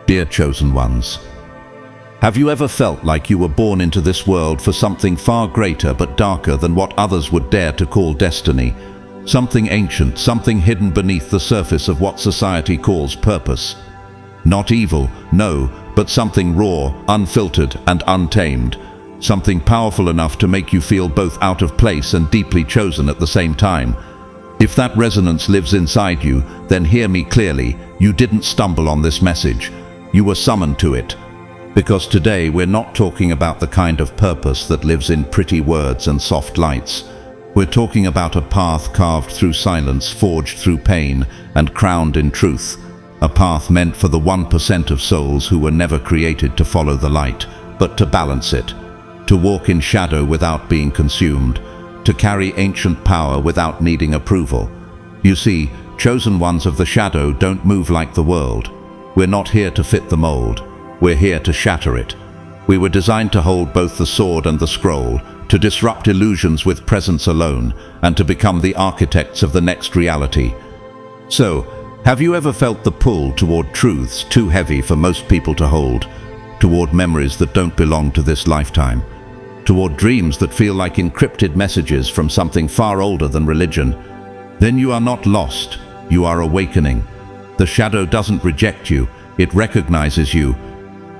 Dear chosen ones, have you ever felt like you were born into this world for something far greater but darker than what others would dare to call destiny? Something ancient, something hidden beneath the surface of what society calls purpose. Not evil, no, but something raw, unfiltered, and untamed. Something powerful enough to make you feel both out of place and deeply chosen at the same time. If that resonance lives inside you, then hear me clearly. You didn't stumble on this message. You were summoned to it. Because today we're not talking about the kind of purpose that lives in pretty words and soft lights. We're talking about a path carved through silence, forged through pain, and crowned in truth. A path meant for the 1% of souls who were never created to follow the light, but to balance it. To walk in shadow without being consumed. To carry ancient power without needing approval. You see, chosen ones of the shadow don't move like the world. We're not here to fit the mold. We're here to shatter it. We were designed to hold both the sword and the scroll, to disrupt illusions with presence alone, and to become the architects of the next reality. So, have you ever felt the pull toward truths too heavy for most people to hold? Toward memories that don't belong to this lifetime? Toward dreams that feel like encrypted messages from something far older than religion? Then you are not lost, you are awakening. The shadow doesn't reject you, it recognizes you.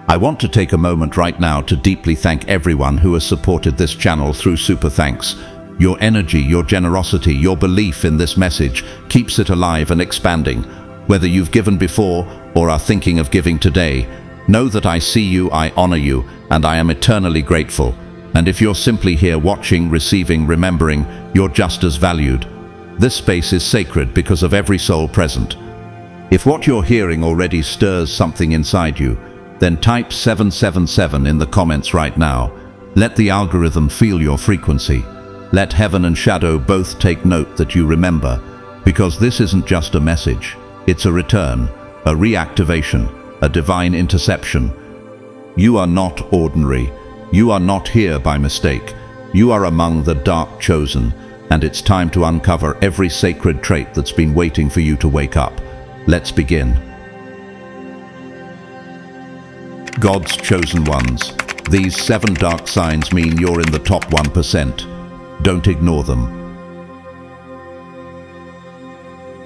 I want to take a moment right now to deeply thank everyone who has supported this channel through Super Thanks. Your energy, your generosity, your belief in this message keeps it alive and expanding. Whether you've given before or are thinking of giving today, know that I see you, I honor you, and I am eternally grateful. And if you're simply here watching, receiving, remembering, you're just as valued. This space is sacred because of every soul present. If what you're hearing already stirs something inside you, then type 777 in the comments right now. Let the algorithm feel your frequency. Let heaven and shadow both take note that you remember, because this isn't just a message. It's a return, a reactivation, a divine interception. You are not ordinary. You are not here by mistake. You are among the dark chosen, and it's time to uncover every sacred trait that's been waiting for you to wake up. Let's begin. God's chosen ones. These 7 dark signs mean you're in the top 1%. Don't ignore them.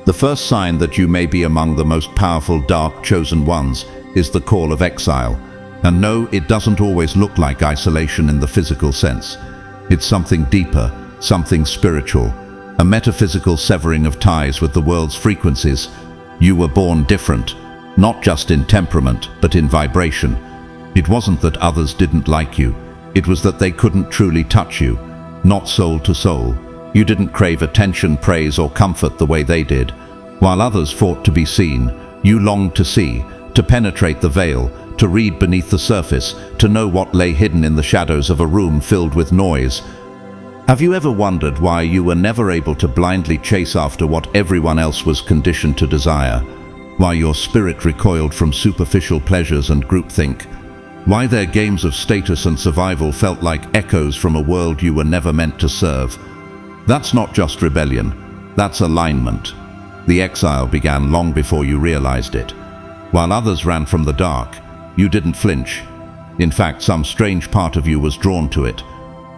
The first sign that you may be among the most powerful dark chosen ones is the call of exile. And no, it doesn't always look like isolation in the physical sense. It's something deeper, something spiritual, a metaphysical severing of ties with the world's frequencies. You were born different, not just in temperament, but in vibration. It wasn't that others didn't like you. It was that they couldn't truly touch you, not soul to soul. You didn't crave attention, praise, or comfort the way they did. While others fought to be seen, you longed to see, to penetrate the veil, to read beneath the surface, to know what lay hidden in the shadows of a room filled with noise. Have you ever wondered why you were never able to blindly chase after what everyone else was conditioned to desire? Why your spirit recoiled from superficial pleasures and groupthink? Why their games of status and survival felt like echoes from a world you were never meant to serve? That's not just rebellion, that's alignment. The exile began long before you realized it. While others ran from the dark, you didn't flinch. In fact, some strange part of you was drawn to it.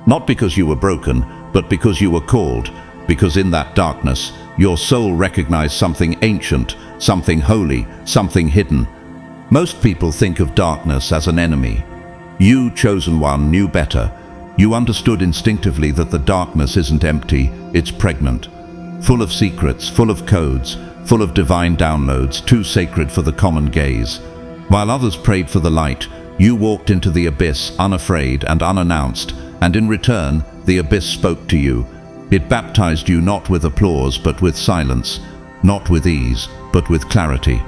Not because you were broken, but because you were called, because in that darkness, your soul recognized something ancient, something holy, something hidden. Most people think of darkness as an enemy. You, chosen one, knew better. You understood instinctively that the darkness isn't empty, it's pregnant. Full of secrets, full of codes, full of divine downloads, too sacred for the common gaze. While others prayed for the light, you walked into the abyss unafraid and unannounced, and in return, the abyss spoke to you. It baptized you not with applause, but with silence, not with ease, but with clarity.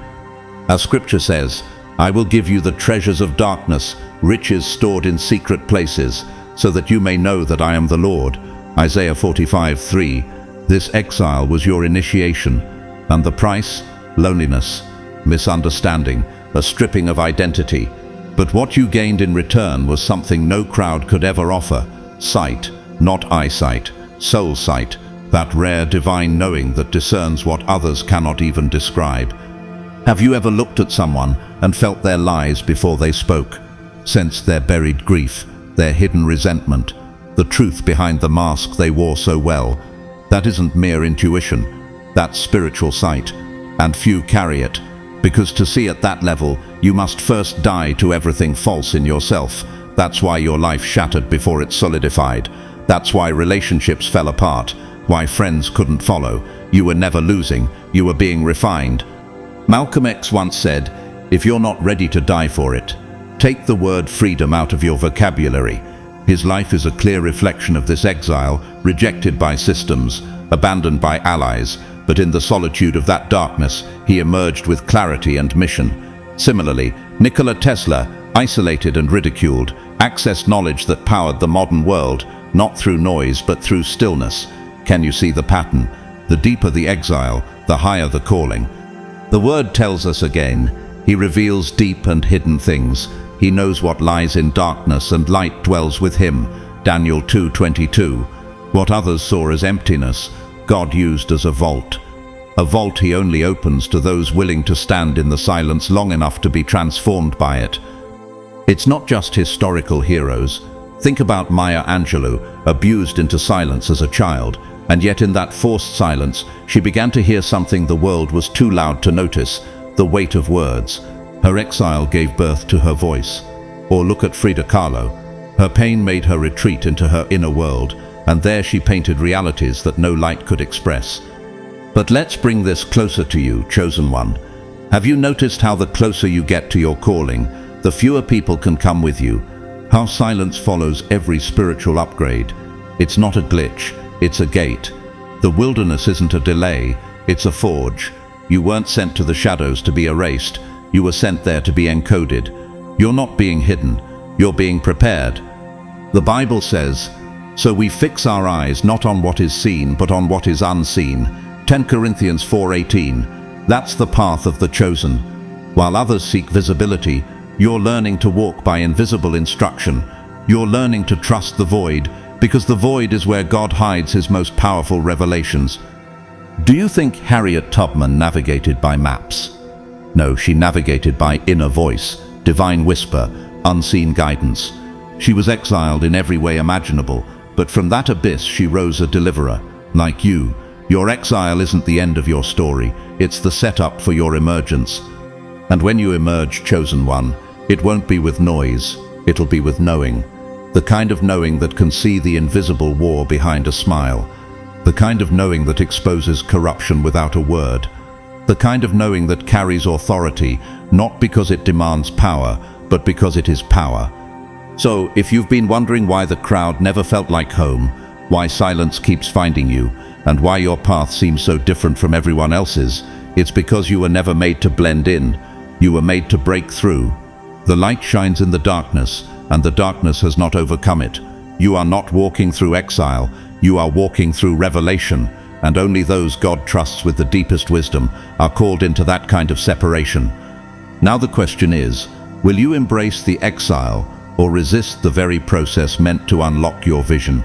As scripture says, I will give you the treasures of darkness, riches stored in secret places, so that you may know that I am the Lord. Isaiah 45:3. This exile was your initiation, and the price? Loneliness, misunderstanding, a stripping of identity. But what you gained in return was something no crowd could ever offer: sight, not eyesight, soul sight, that rare divine knowing that discerns what others cannot even describe. Have you ever looked at someone and felt their lies before they spoke, sensed their buried grief, their hidden resentment, the truth behind the mask they wore so well. That isn't mere intuition, that's spiritual sight, and few carry it, because to see at that level, you must first die to everything false in yourself. That's why your life shattered before it solidified. That's why relationships fell apart, why friends couldn't follow. You were never losing, you were being refined. Malcolm X once said, "If you're not ready to die for it, take the word freedom out of your vocabulary." His life is a clear reflection of this exile, rejected by systems, abandoned by allies, but in the solitude of that darkness, he emerged with clarity and mission. Similarly, Nikola Tesla, isolated and ridiculed, accessed knowledge that powered the modern world, not through noise but through stillness. Can you see the pattern? The deeper the exile, the higher the calling. The word tells us again, he reveals deep and hidden things. He knows what lies in darkness, and light dwells with him. Daniel 2:22. What others saw as emptiness, God used as a vault. A vault he only opens to those willing to stand in the silence long enough to be transformed by it. It's not just historical heroes. Think about Maya Angelou, abused into silence as a child, and yet in that forced silence, she began to hear something the world was too loud to notice, the weight of words. Her exile gave birth to her voice. Or look at Frida Kahlo. Her pain made her retreat into her inner world, and there she painted realities that no light could express. But let's bring this closer to you, chosen one. Have you noticed how the closer you get to your calling, the fewer people can come with you? How silence follows every spiritual upgrade. It's not a glitch, it's a gate. The wilderness isn't a delay, it's a forge. You weren't sent to the shadows to be erased, you were sent there to be encoded. You're not being hidden, you're being prepared. The Bible says, "So we fix our eyes not on what is seen, but on what is unseen." 10 Corinthians 4:18. That's the path of the chosen. While others seek visibility, you're learning to walk by invisible instruction. You're learning to trust the void, because the void is where God hides his most powerful revelations. Do you think Harriet Tubman navigated by maps? No, she navigated by inner voice, divine whisper, unseen guidance. She was exiled in every way imaginable, but from that abyss she rose a deliverer. Like you, your exile isn't the end of your story, it's the setup for your emergence. And when you emerge, chosen one, it won't be with noise, it'll be with knowing. The kind of knowing that can see the invisible war behind a smile. The kind of knowing that exposes corruption without a word. The kind of knowing that carries authority, not because it demands power, but because it is power. So, if you've been wondering why the crowd never felt like home, why silence keeps finding you, and why your path seems so different from everyone else's, it's because you were never made to blend in. You were made to break through. The light shines in the darkness, and the darkness has not overcome it. You are not walking through exile, you are walking through revelation, and only those God trusts with the deepest wisdom are called into that kind of separation. Now the question is, will you embrace the exile or resist the very process meant to unlock your vision?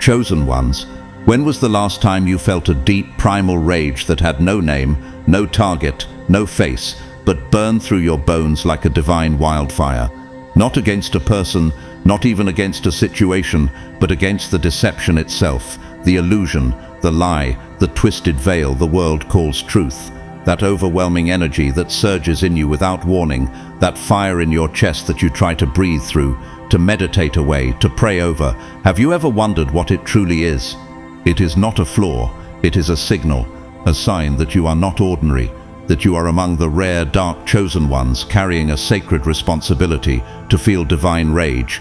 Chosen ones, when was the last time you felt a deep primal rage that had no name, no target, no face, but burned through your bones like a divine wildfire? Not against a person, not even against a situation, but against the deception itself, the illusion, the lie, the twisted veil the world calls truth. That overwhelming energy that surges in you without warning, that fire in your chest that you try to breathe through, to meditate away, to pray over. Have you ever wondered what it truly is? It is not a flaw, it is a signal, a sign that you are not ordinary, that you are among the rare, dark chosen ones carrying a sacred responsibility to feel divine rage.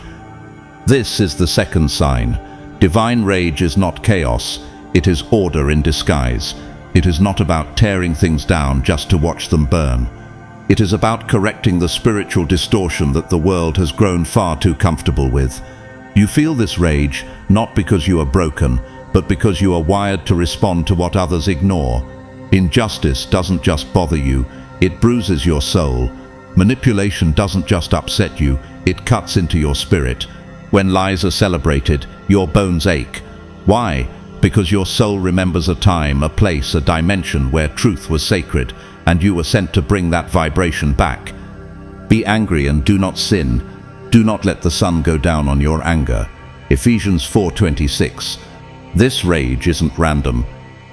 This is the second sign. Divine rage is not chaos, it is order in disguise. It is not about tearing things down just to watch them burn. It is about correcting the spiritual distortion that the world has grown far too comfortable with. You feel this rage not because you are broken, but because you are wired to respond to what others ignore. Injustice doesn't just bother you, it bruises your soul. Manipulation doesn't just upset you, it cuts into your spirit. When lies are celebrated, your bones ache. Why? Because your soul remembers a time, a place, a dimension where truth was sacred, and you were sent to bring that vibration back. Be angry and do not sin. Do not let the sun go down on your anger. Ephesians 4:26. This rage isn't random.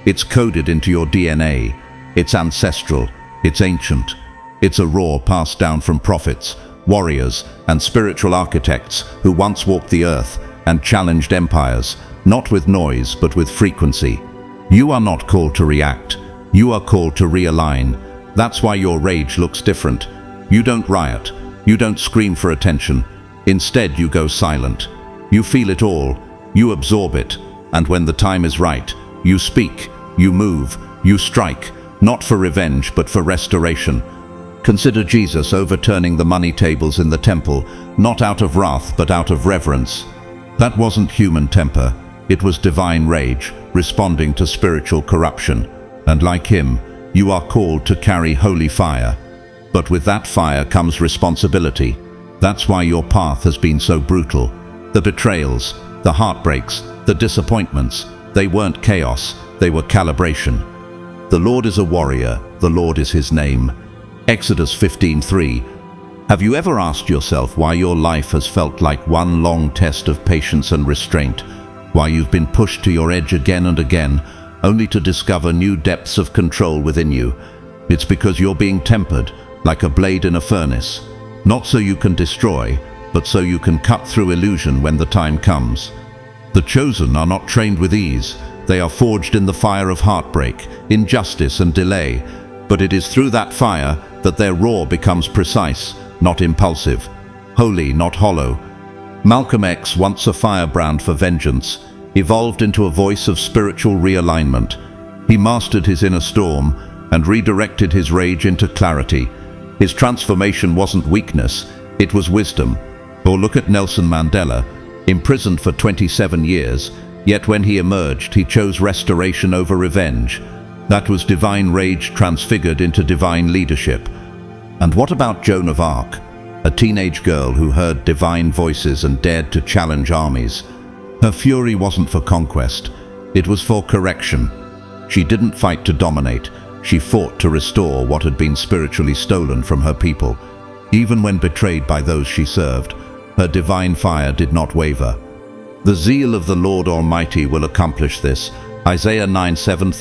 It's coded into your DNA. It's ancestral. It's ancient. It's a roar passed down from prophets, warriors, and spiritual architects who once walked the earth and challenged empires, not with noise but with frequency. You are not called to react. You are called to realign. That's why your rage looks different. You don't riot. You don't scream for attention. Instead, you go silent. You feel it all. You absorb it. And when the time is right, you speak, you move, you strike, not for revenge but for restoration. Consider Jesus overturning the money tables in the temple, not out of wrath but out of reverence. That wasn't human temper. It was divine rage, responding to spiritual corruption. And like him, you are called to carry holy fire. But with that fire comes responsibility. That's why your path has been so brutal. The betrayals, the heartbreaks, the disappointments, they weren't chaos, they were calibration. The Lord is a warrior, the Lord is his name. Exodus 15:3. Have you ever asked yourself why your life has felt like one long test of patience and restraint? Why you've been pushed to your edge again and again, only to discover new depths of control within you? It's because you're being tempered, like a blade in a furnace. Not so you can destroy, but so you can cut through illusion when the time comes. The chosen are not trained with ease. They are forged in the fire of heartbreak, injustice and delay. But it is through that fire that their roar becomes precise, not impulsive, holy, not hollow. Malcolm X, once a firebrand for vengeance, evolved into a voice of spiritual realignment. He mastered his inner storm and redirected his rage into clarity. His transformation wasn't weakness, it was wisdom. Or look at Nelson Mandela, imprisoned for 27 years, yet when he emerged, he chose restoration over revenge. That was divine rage transfigured into divine leadership. And what about Joan of Arc, a teenage girl who heard divine voices and dared to challenge armies? Her fury wasn't for conquest, it was for correction. She didn't fight to dominate, she fought to restore what had been spiritually stolen from her people. Even when betrayed by those she served, her divine fire did not waver. The zeal of the Lord Almighty will accomplish this. Isaiah 9:7.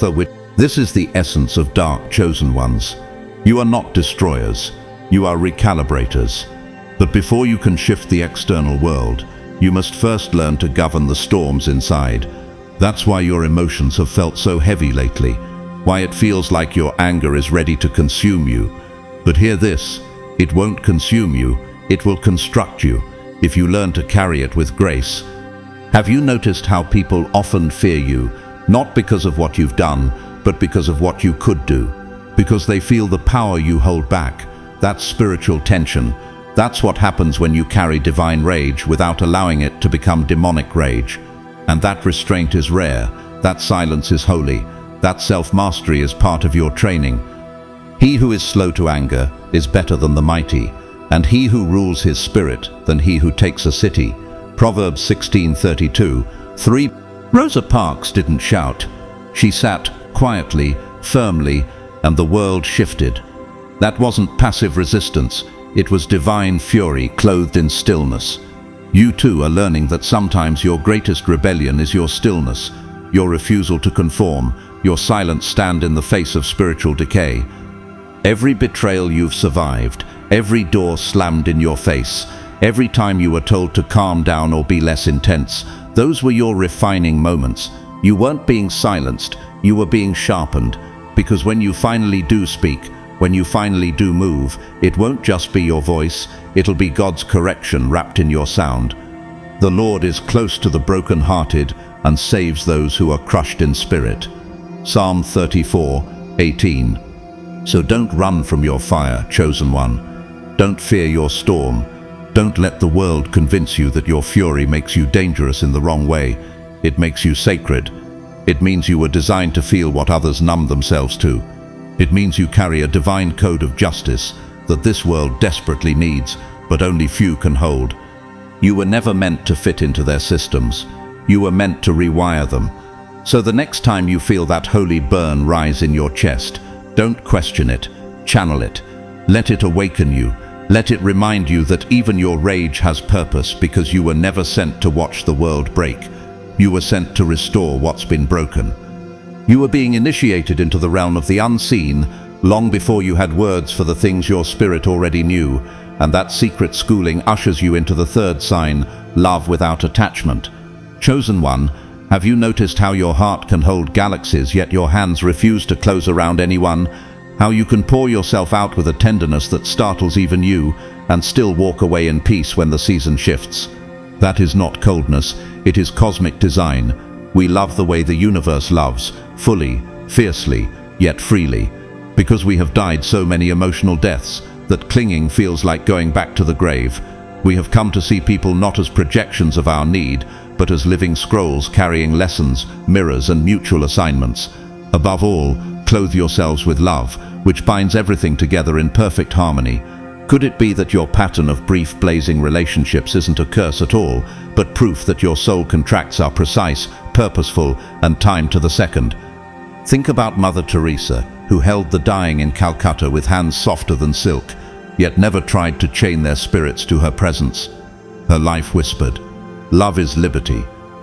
This is the essence of dark chosen ones. You are not destroyers, you are recalibrators. But before you can shift the external world, you must first learn to govern the storms inside. That's why your emotions have felt so heavy lately, why it feels like your anger is ready to consume you. But hear this, it won't consume you, it will construct you, if you learn to carry it with grace. Have you noticed how people often fear you, not because of what you've done, but because of what you could do? Because they feel the power you hold back. That's spiritual tension. That's what happens when you carry divine rage without allowing it to become demonic rage. And that restraint is rare, that silence is holy, that self-mastery is part of your training. He who is slow to anger is better than the mighty, and he who rules his spirit than he who takes a city. Proverbs 16:32. Rosa Parks didn't shout. She sat quietly, firmly, and the world shifted. That wasn't passive resistance, it was divine fury clothed in stillness. You too are learning that sometimes your greatest rebellion is your stillness, your refusal to conform, your silent stand in the face of spiritual decay. Every betrayal you've survived, every door slammed in your face, every time you were told to calm down or be less intense, those were your refining moments. You weren't being silenced, you were being sharpened. Because when you finally do speak, when you finally do move, it won't just be your voice, it'll be God's correction wrapped in your sound. The Lord is close to the broken-hearted and saves those who are crushed in spirit. Psalm 34:18. So don't run from your fire, chosen one. Don't fear your storm. Don't let the world convince you that your fury makes you dangerous in the wrong way. It makes you sacred. It means you were designed to feel what others numb themselves to. It means you carry a divine code of justice that this world desperately needs, but only few can hold. You were never meant to fit into their systems. You were meant to rewire them. So the next time you feel that holy burn rise in your chest, don't question it, channel it. Let it awaken you. Let it remind you that even your rage has purpose, because you were never sent to watch the world break. You were sent to restore what's been broken. You were being initiated into the realm of the unseen long before you had words for the things your spirit already knew, and that secret schooling ushers you into the third sign, love without attachment. Chosen one, have you noticed how your heart can hold galaxies, yet your hands refuse to close around anyone? How you can pour yourself out with a tenderness that startles even you, and still walk away in peace when the season shifts? That is not coldness, it is cosmic design. We love the way the universe loves, fully, fiercely, yet freely. Because we have died so many emotional deaths, that clinging feels like going back to the grave. We have come to see people not as projections of our need, but as living scrolls carrying lessons, mirrors, and mutual assignments. Above all, clothe yourselves with love, which binds everything together in perfect harmony. Could it be that your pattern of brief, blazing relationships isn't a curse at all, but proof that your soul contracts are precise, purposeful, and timed to the second? Think about Mother Teresa, who held the dying in Calcutta with hands softer than silk, yet never tried to chain their spirits to her presence. Her life whispered, "Love is liberty."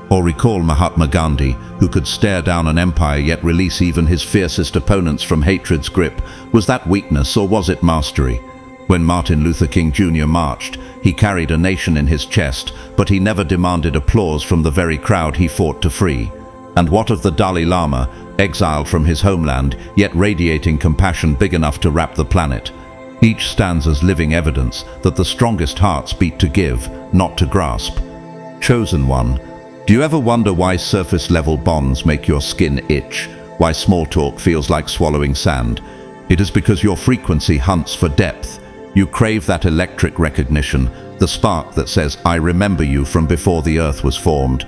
Or recall Mahatma Gandhi, who could stare down an empire yet release even his fiercest opponents from hatred's grip. Was that weakness, or was it mastery? When Martin Luther King Jr. marched, he carried a nation in his chest, but he never demanded applause from the very crowd he fought to free. And what of the Dalai Lama, exiled from his homeland, yet radiating compassion big enough to wrap the planet? Each stands as living evidence that the strongest hearts beat to give, not to grasp. Chosen one, do you ever wonder why surface-level bonds make your skin itch? Why small talk feels like swallowing sand? It is because your frequency hunts for depth. You crave that electric recognition, the spark that says, "I remember you from before the earth was formed."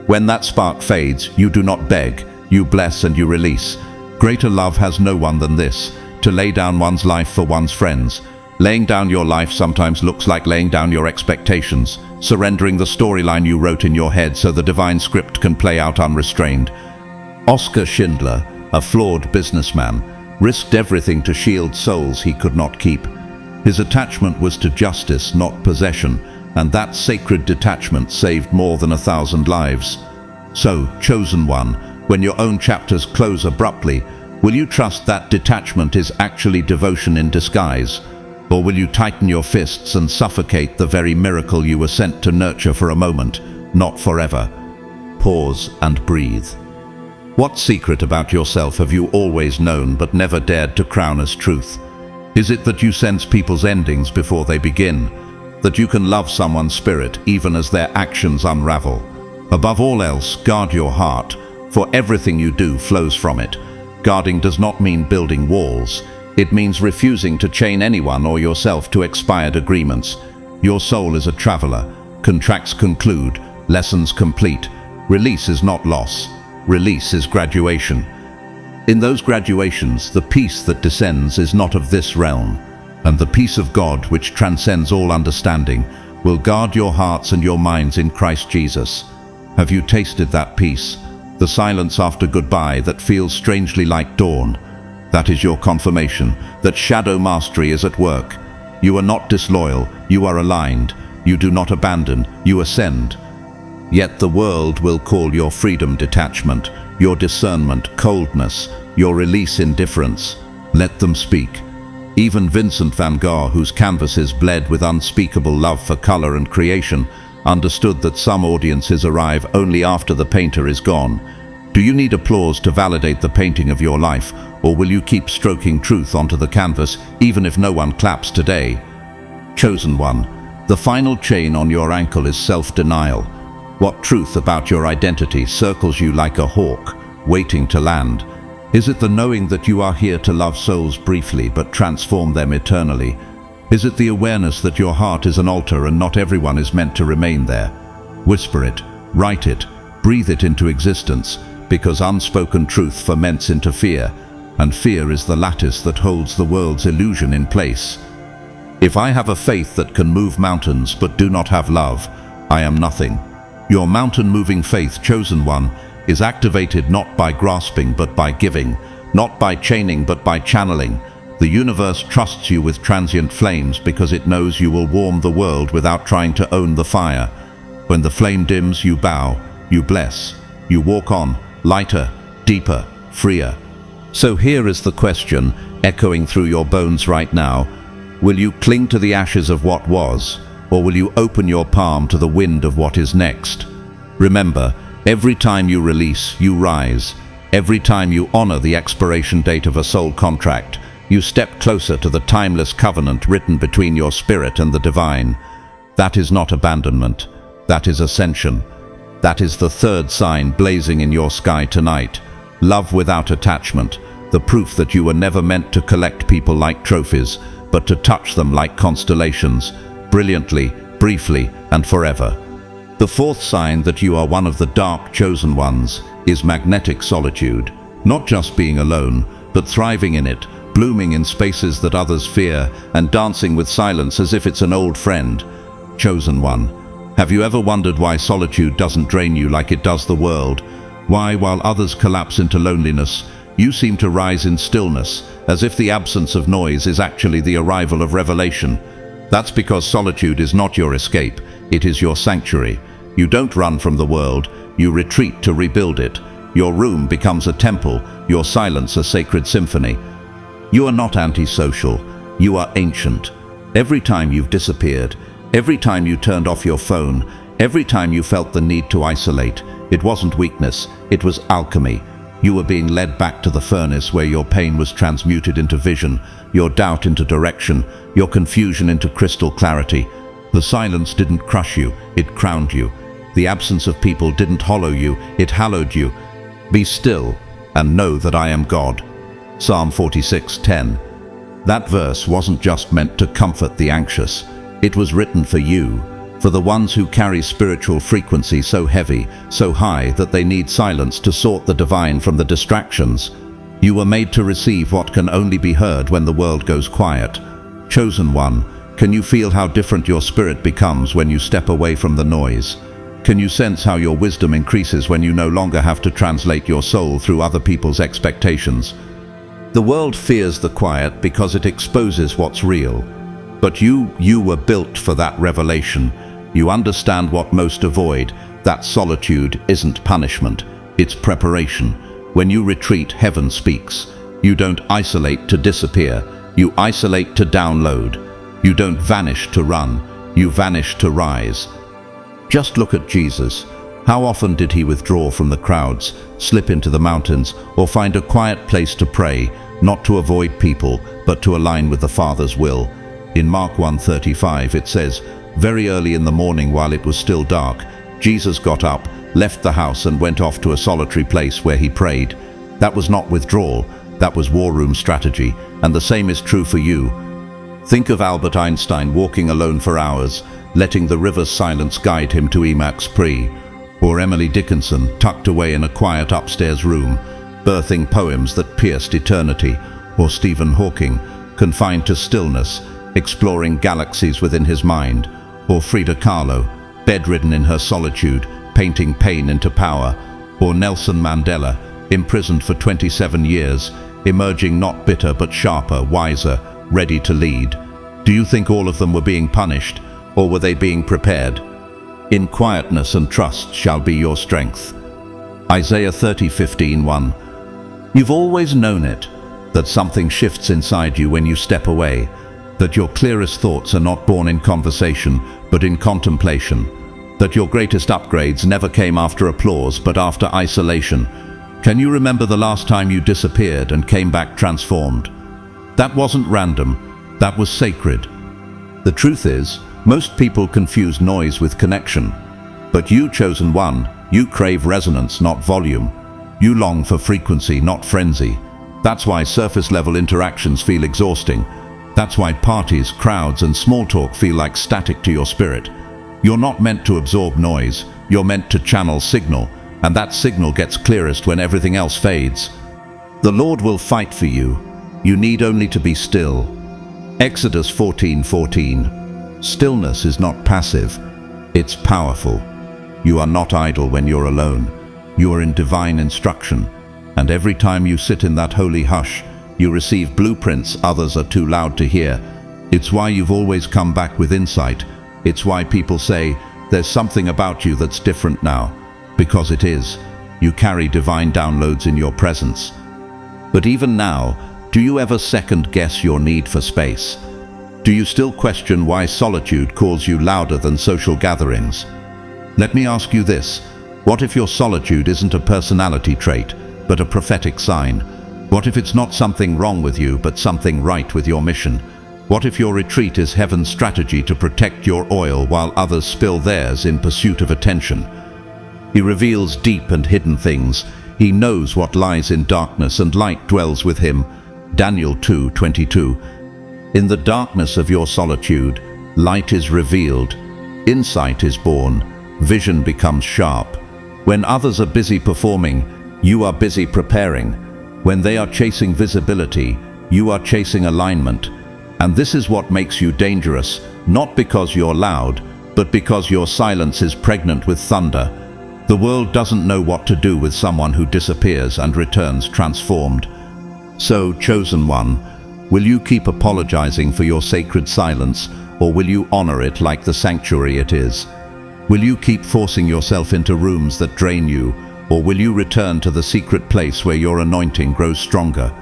When that spark fades, you do not beg, you bless and you release. Greater love has no one than this, to lay down one's life for one's friends. Laying down your life sometimes looks like laying down your expectations, surrendering the storyline you wrote in your head so the divine script can play out unrestrained. Oskar Schindler, a flawed businessman, risked everything to shield souls he could not keep. His attachment was to justice, not possession, and that sacred detachment saved more than 1,000 lives. So, chosen one, when your own chapters close abruptly, will you trust that detachment is actually devotion in disguise? Or will you tighten your fists and suffocate the very miracle you were sent to nurture for a moment, not forever? Pause and breathe. What secret about yourself have you always known but never dared to crown as truth? Is it that you sense people's endings before they begin? That you can love someone's spirit even as their actions unravel? Above all else, guard your heart, for everything you do flows from it. Guarding does not mean building walls. It means refusing to chain anyone or yourself to expired agreements. Your soul is a traveler. Contracts conclude, lessons complete. Release is not loss. Release is graduation. In those graduations, the peace that descends is not of this realm, and the peace of God, which transcends all understanding, will guard your hearts and your minds in Christ Jesus. Have you tasted that peace? The silence after goodbye that feels strangely like dawn. That is your confirmation that shadow mastery is at work. You are not disloyal, you are aligned. You do not abandon, you ascend. Yet the world will call your freedom detachment, your discernment coldness, your release indifference. Let them speak. Even Vincent van Gogh, whose canvases bled with unspeakable love for color and creation, understood that some audiences arrive only after the painter is gone. Do you need applause to validate the painting of your life, or will you keep stroking truth onto the canvas even if no one claps today? Chosen one, the final chain on your ankle is self-denial. What truth about your identity circles you like a hawk, waiting to land? Is it the knowing that you are here to love souls briefly but transform them eternally? Is it the awareness that your heart is an altar and not everyone is meant to remain there? Whisper it, write it, breathe it into existence, because unspoken truth ferments into fear, and fear is the lattice that holds the world's illusion in place. If I have a faith that can move mountains but do not have love, I am nothing. Your mountain-moving faith, chosen one, is activated not by grasping but by giving, not by chaining but by channeling. The universe trusts you with transient flames because it knows you will warm the world without trying to own the fire. When the flame dims, you bow, you bless, you walk on, lighter, deeper, freer. So here is the question, echoing through your bones right now. Will you cling to the ashes of what was, or will you open your palm to the wind of what is next? Remember, every time you release, you rise. Every time you honor the expiration date of a soul contract, you step closer to the timeless covenant written between your spirit and the divine. That is not abandonment. That is ascension. That is the third sign blazing in your sky tonight. Love without attachment, the proof that you were never meant to collect people like trophies, but to touch them like constellations, brilliantly, briefly, and forever. The fourth sign that you are one of the dark chosen ones is magnetic solitude, not just being alone, but thriving in it, blooming in spaces that others fear, and dancing with silence as if it's an old friend. Chosen one. Have you ever wondered why solitude doesn't drain you like it does the world? Why, while others collapse into loneliness, you seem to rise in stillness, as if the absence of noise is actually the arrival of revelation? That's because solitude is not your escape, it is your sanctuary. You don't run from the world, you retreat to rebuild it. Your room becomes a temple, your silence a sacred symphony. You are not antisocial, you are ancient. Every time you've disappeared, every time you turned off your phone, every time you felt the need to isolate, it wasn't weakness, it was alchemy. You were being led back to the furnace where your pain was transmuted into vision, your doubt into direction, your confusion into crystal clarity. The silence didn't crush you, it crowned you. The absence of people didn't hollow you, it hallowed you. Be still and know that I am God. Psalm 46:10. That verse wasn't just meant to comfort the anxious. It was written for you, for the ones who carry spiritual frequency so heavy, so high that they need silence to sort the divine from the distractions. You were made to receive what can only be heard when the world goes quiet. Chosen one, can you feel how different your spirit becomes when you step away from the noise? Can you sense how your wisdom increases when you no longer have to translate your soul through other people's expectations? The world fears the quiet because it exposes what's real. But you were built for that revelation. You understand what most avoid, that solitude isn't punishment, it's preparation. When you retreat, heaven speaks. You don't isolate to disappear, you isolate to download. You don't vanish to run, you vanish to rise. Just look at Jesus. How often did he withdraw from the crowds, slip into the mountains, or find a quiet place to pray, not to avoid people, but to align with the Father's will? In Mark 1:35 it says, "Very early in the morning while it was still dark, Jesus got up, left the house and went off to a solitary place where he prayed." That was not withdrawal, that was war room strategy, and the same is true for you. Think of Albert Einstein walking alone for hours, letting the river's silence guide him to Emacs Pre, or Emily Dickinson tucked away in a quiet upstairs room, birthing poems that pierced eternity, or Stephen Hawking, confined to stillness, exploring galaxies within his mind, or Frida Kahlo, bedridden in her solitude, painting pain into power, or Nelson Mandela, imprisoned for 27 years, emerging not bitter but sharper, wiser, ready to lead. Do you think all of them were being punished, or were they being prepared? In quietness and trust shall be your strength. Isaiah 30:15-1. You've always known it, that something shifts inside you when you step away, that your clearest thoughts are not born in conversation, but in contemplation, that your greatest upgrades never came after applause, but after isolation. Can you remember the last time you disappeared and came back transformed? That wasn't random, that was sacred. The truth is, most people confuse noise with connection. But you, chosen one, you crave resonance, not volume. You long for frequency, not frenzy. That's why surface-level interactions feel exhausting. That's why parties, crowds, and small talk feel like static to your spirit. You're not meant to absorb noise, you're meant to channel signal, and that signal gets clearest when everything else fades. The Lord will fight for you. You need only to be still. Exodus 14:14. Stillness is not passive, it's powerful. You are not idle when you're alone. You are in divine instruction, and every time you sit in that holy hush, You receive blueprints others are too loud to hear. It's why you've always come back with insight. It's why people say, there's something about you that's different now. Because it is. You carry divine downloads in your presence. But even now, do you ever second-guess your need for space? Do you still question why solitude calls you louder than social gatherings? Let me ask you this. What if your solitude isn't a personality trait, but a prophetic sign? What if it's not something wrong with you, but something right with your mission? What if your retreat is heaven's strategy to protect your oil while others spill theirs in pursuit of attention? He reveals deep and hidden things. He knows what lies in darkness, and light dwells with him. Daniel 2:22. In the darkness of your solitude, light is revealed, insight is born, vision becomes sharp. When others are busy performing, you are busy preparing. When they are chasing visibility, you are chasing alignment. And this is what makes you dangerous, not because you're loud, but because your silence is pregnant with thunder. The world doesn't know what to do with someone who disappears and returns transformed. So, chosen one, will you keep apologizing for your sacred silence, or will you honor it like the sanctuary it is? Will you keep forcing yourself into rooms that drain you, or will you return to the secret place where your anointing grows stronger?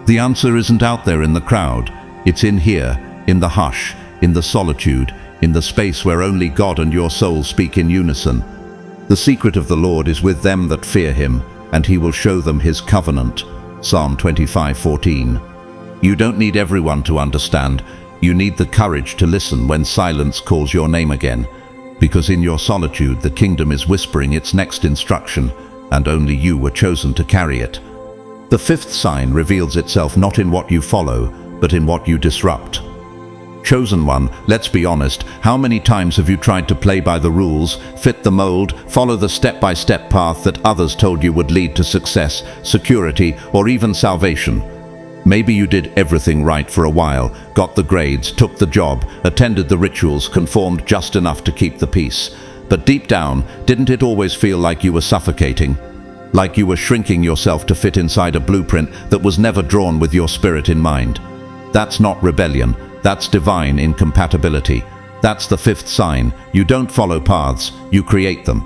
The answer isn't out there in the crowd. It's in here, in the hush, in the solitude, in the space where only God and your soul speak in unison. The secret of the Lord is with them that fear him, and he will show them his covenant. Psalm 25:14. You don't need everyone to understand. You need the courage to listen when silence calls your name again. Because in your solitude, the kingdom is whispering its next instruction, and only you were chosen to carry it. The fifth sign reveals itself not in what you follow, but in what you disrupt. Chosen one, let's be honest, how many times have you tried to play by the rules, fit the mold, follow the step-by-step path that others told you would lead to success, security, or even salvation? Maybe you did everything right for a while, got the grades, took the job, attended the rituals, conformed just enough to keep the peace. But deep down, didn't it always feel like you were suffocating? Like you were shrinking yourself to fit inside a blueprint that was never drawn with your spirit in mind? That's not rebellion. That's divine incompatibility. That's the fifth sign. You don't follow paths, you create them.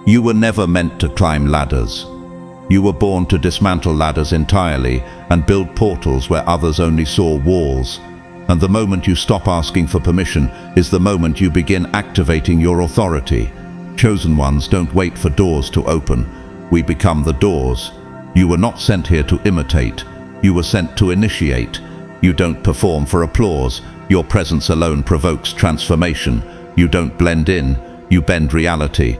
You were never meant to climb ladders. You were born to dismantle ladders entirely and build portals where others only saw walls. And the moment you stop asking for permission is the moment you begin activating your authority. Chosen ones don't wait for doors to open. We become the doors. You were not sent here to imitate. You were sent to initiate. You don't perform for applause. Your presence alone provokes transformation. You don't blend in. You bend reality.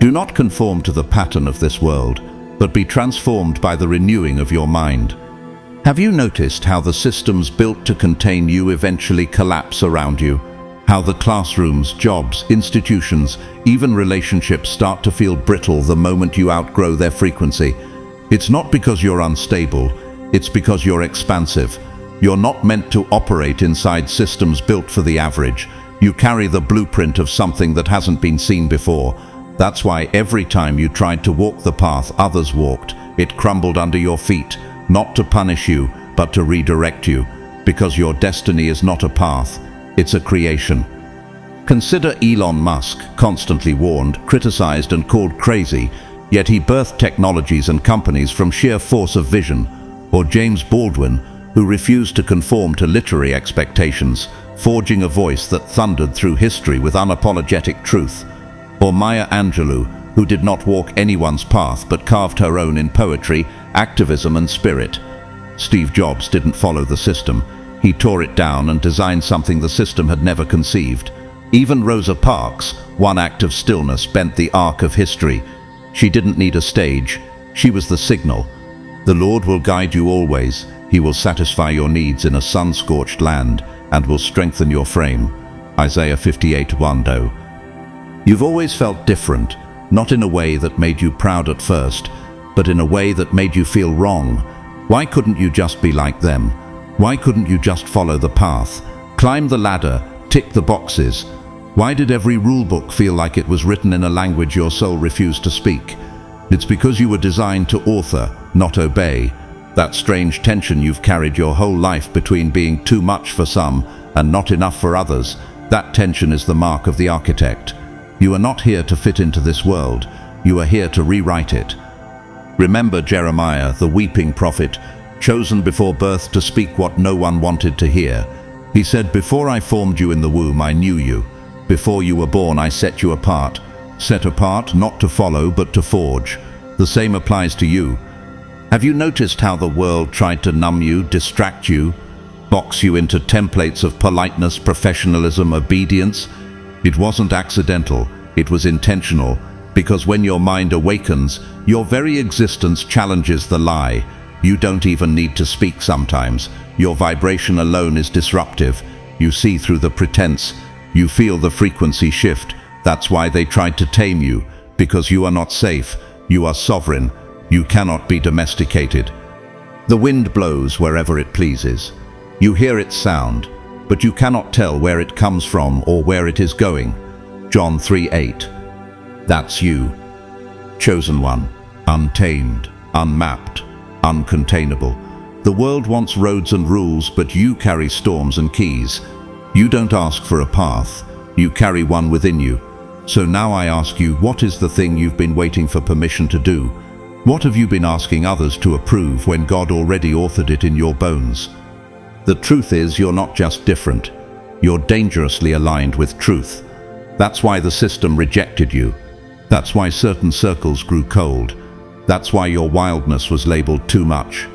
Do not conform to the pattern of this world, but be transformed by the renewing of your mind. Have you noticed how the systems built to contain you eventually collapse around you? How the classrooms, jobs, institutions, even relationships start to feel brittle the moment you outgrow their frequency? It's not because you're unstable, it's because you're expansive. You're not meant to operate inside systems built for the average. You carry the blueprint of something that hasn't been seen before. That's why every time you tried to walk the path others walked, it crumbled under your feet, not to punish you, but to redirect you. Because your destiny is not a path, it's a creation. Consider Elon Musk, constantly warned, criticized and called crazy, yet he birthed technologies and companies from sheer force of vision. Or James Baldwin, who refused to conform to literary expectations, forging a voice that thundered through history with unapologetic truth. Or Maya Angelou, who did not walk anyone's path but carved her own in poetry, activism and spirit. Steve Jobs didn't follow the system. He tore it down and designed something the system had never conceived. Even Rosa Parks, one act of stillness bent the arc of history. She didn't need a stage. She was the signal. The Lord will guide you always. He will satisfy your needs in a sun-scorched land and will strengthen your frame. Isaiah 58:1. You've always felt different, not in a way that made you proud at first, but in a way that made you feel wrong. Why couldn't you just be like them? Why couldn't you just follow the path? Climb the ladder, tick the boxes. Why did every rule book feel like it was written in a language your soul refused to speak? It's because you were designed to author, not obey. That strange tension you've carried your whole life between being too much for some and not enough for others, that tension is the mark of the architect. You are not here to fit into this world. You are here to rewrite it. Remember Jeremiah, the weeping prophet, chosen before birth to speak what no one wanted to hear. He said, "Before I formed you in the womb, I knew you. Before you were born, I set you apart." Set apart, not to follow, but to forge. The same applies to you. Have you noticed how the world tried to numb you, distract you, box you into templates of politeness, professionalism, obedience? It wasn't accidental, it was intentional, because when your mind awakens, your very existence challenges the lie. You don't even need to speak sometimes. Your vibration alone is disruptive. You see through the pretense. You feel the frequency shift. That's why they tried to tame you, because you are not safe. You are sovereign. You cannot be domesticated. The wind blows wherever it pleases. You hear its sound, but you cannot tell where it comes from or where it is going. John 3:8. That's you. Chosen one. Untamed, unmapped, uncontainable. The world wants roads and rules, but you carry storms and keys. You don't ask for a path. You carry one within you. So now I ask you, what is the thing you've been waiting for permission to do? What have you been asking others to approve when God already authored it in your bones? The truth is, you're not just different. You're dangerously aligned with truth. That's why the system rejected you. That's why certain circles grew cold. That's why your wildness was labeled too much.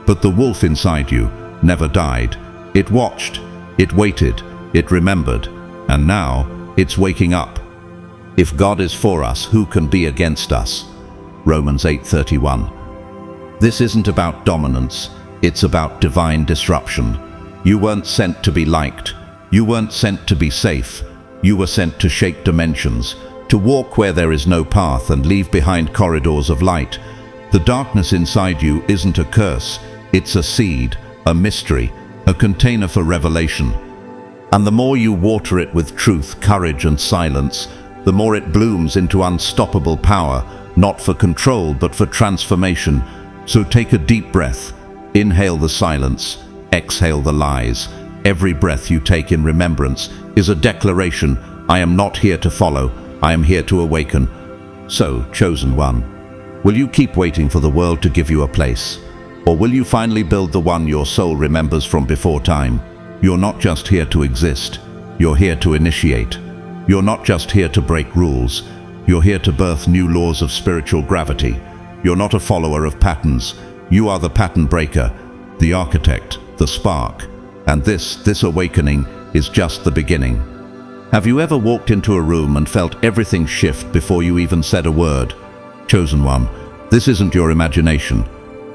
But the wolf inside you never died. It watched, it waited, it remembered, and now it's waking up. If God is for us, who can be against us? Romans 8:31. This isn't about dominance, it's about divine disruption. You weren't sent to be liked. You weren't sent to be safe. You were sent to shake dimensions, to walk where there is no path and leave behind corridors of light. The darkness inside you isn't a curse, it's a seed, a mystery, a container for revelation. And the more you water it with truth, courage and silence, the more it blooms into unstoppable power, not for control but for transformation. So take a deep breath. Inhale the silence, exhale the lies. Every breath you take in remembrance is a declaration, I am not here to follow, I am here to awaken. So, chosen one, will you keep waiting for the world to give you a place? Or will you finally build the one your soul remembers from before time? You're not just here to exist, you're here to initiate. You're not just here to break rules, you're here to birth new laws of spiritual gravity. You're not a follower of patterns, you are the pattern breaker, the architect, the spark. And this awakening is just the beginning. Have you ever walked into a room and felt everything shift before you even said a word? Chosen one, this isn't your imagination.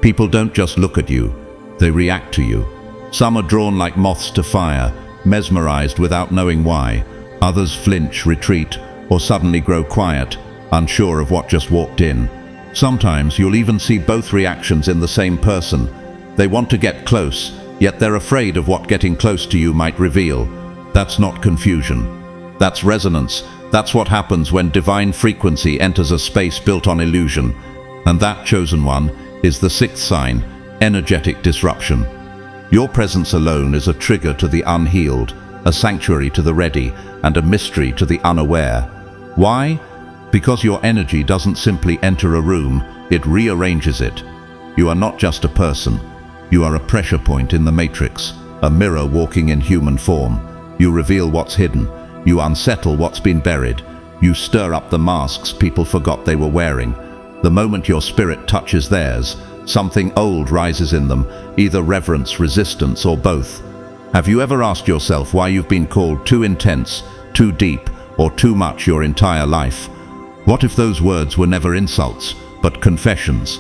People don't just look at you, they react to you. Some are drawn like moths to fire, mesmerized without knowing why. Others flinch, retreat, or suddenly grow quiet, unsure of what just walked in. Sometimes you'll even see both reactions in the same person. They want to get close, yet they're afraid of what getting close to you might reveal. That's not confusion. That's resonance. That's what happens when divine frequency enters a space built on illusion. And that, chosen one, is the sixth sign, energetic disruption. Your presence alone is a trigger to the unhealed, a sanctuary to the ready, and a mystery to the unaware. Why? Because your energy doesn't simply enter a room, it rearranges it. You are not just a person. You are a pressure point in the matrix, a mirror walking in human form. You reveal what's hidden. You unsettle what's been buried. You stir up the masks people forgot they were wearing. The moment your spirit touches theirs, something old rises in them, either reverence, resistance, or both. Have you ever asked yourself why you've been called too intense, too deep, or too much your entire life? What if those words were never insults, but confessions?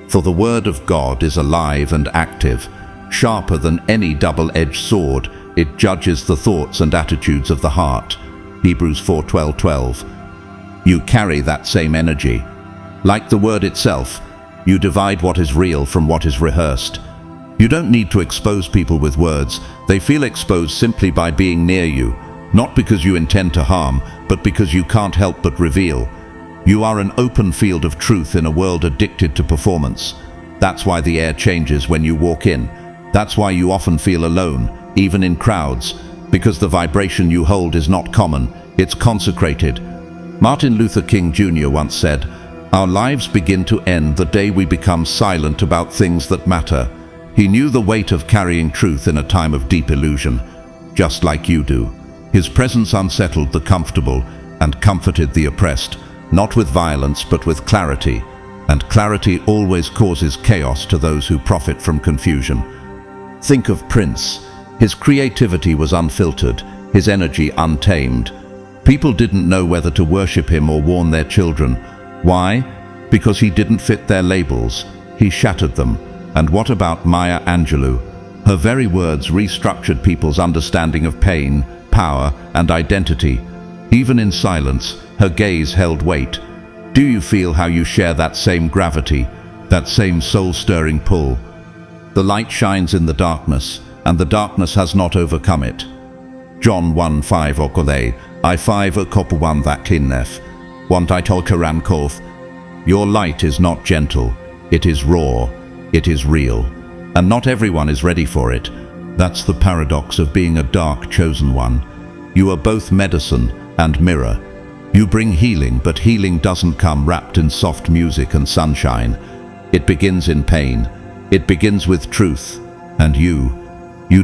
For the word of God is alive and active, sharper than any double-edged sword. It judges the thoughts and attitudes of the heart. Hebrews 4:12. You carry that same energy. Like the word itself, you divide what is real from what is rehearsed. You don't need to expose people with words. They feel exposed simply by being near you, not because you intend to harm, but because you can't help but reveal. You are an open field of truth in a world addicted to performance. That's why the air changes when you walk in. That's why you often feel alone, even in crowds, because the vibration you hold is not common, it's consecrated. Martin Luther King Jr. once said, "Our lives begin to end the day we become silent about things that matter." He knew the weight of carrying truth in a time of deep illusion, just like you do. His presence unsettled the comfortable and comforted the oppressed, not with violence but with clarity. And clarity always causes chaos to those who profit from confusion. Think of Prince. His creativity was unfiltered, his energy untamed. People didn't know whether to worship him or warn their children. Why? Because he didn't fit their labels. He shattered them. And what about Maya Angelou? Her very words restructured people's understanding of pain, power, and identity. Even in silence, her gaze held weight. Do you feel how you share that same gravity, that same soul-stirring pull? The light shines in the darkness, and the darkness has not overcome it. John 1:5 Okole, I5 Okopuwan Thakinef, Wantaitol Karankof. Your light is not gentle, it is raw, it is real. And not everyone is ready for it. That's the paradox of being a dark chosen one. You are both medicine and mirror. You bring healing, but healing doesn't come wrapped in soft music and sunshine. It begins in pain. It begins with truth. And you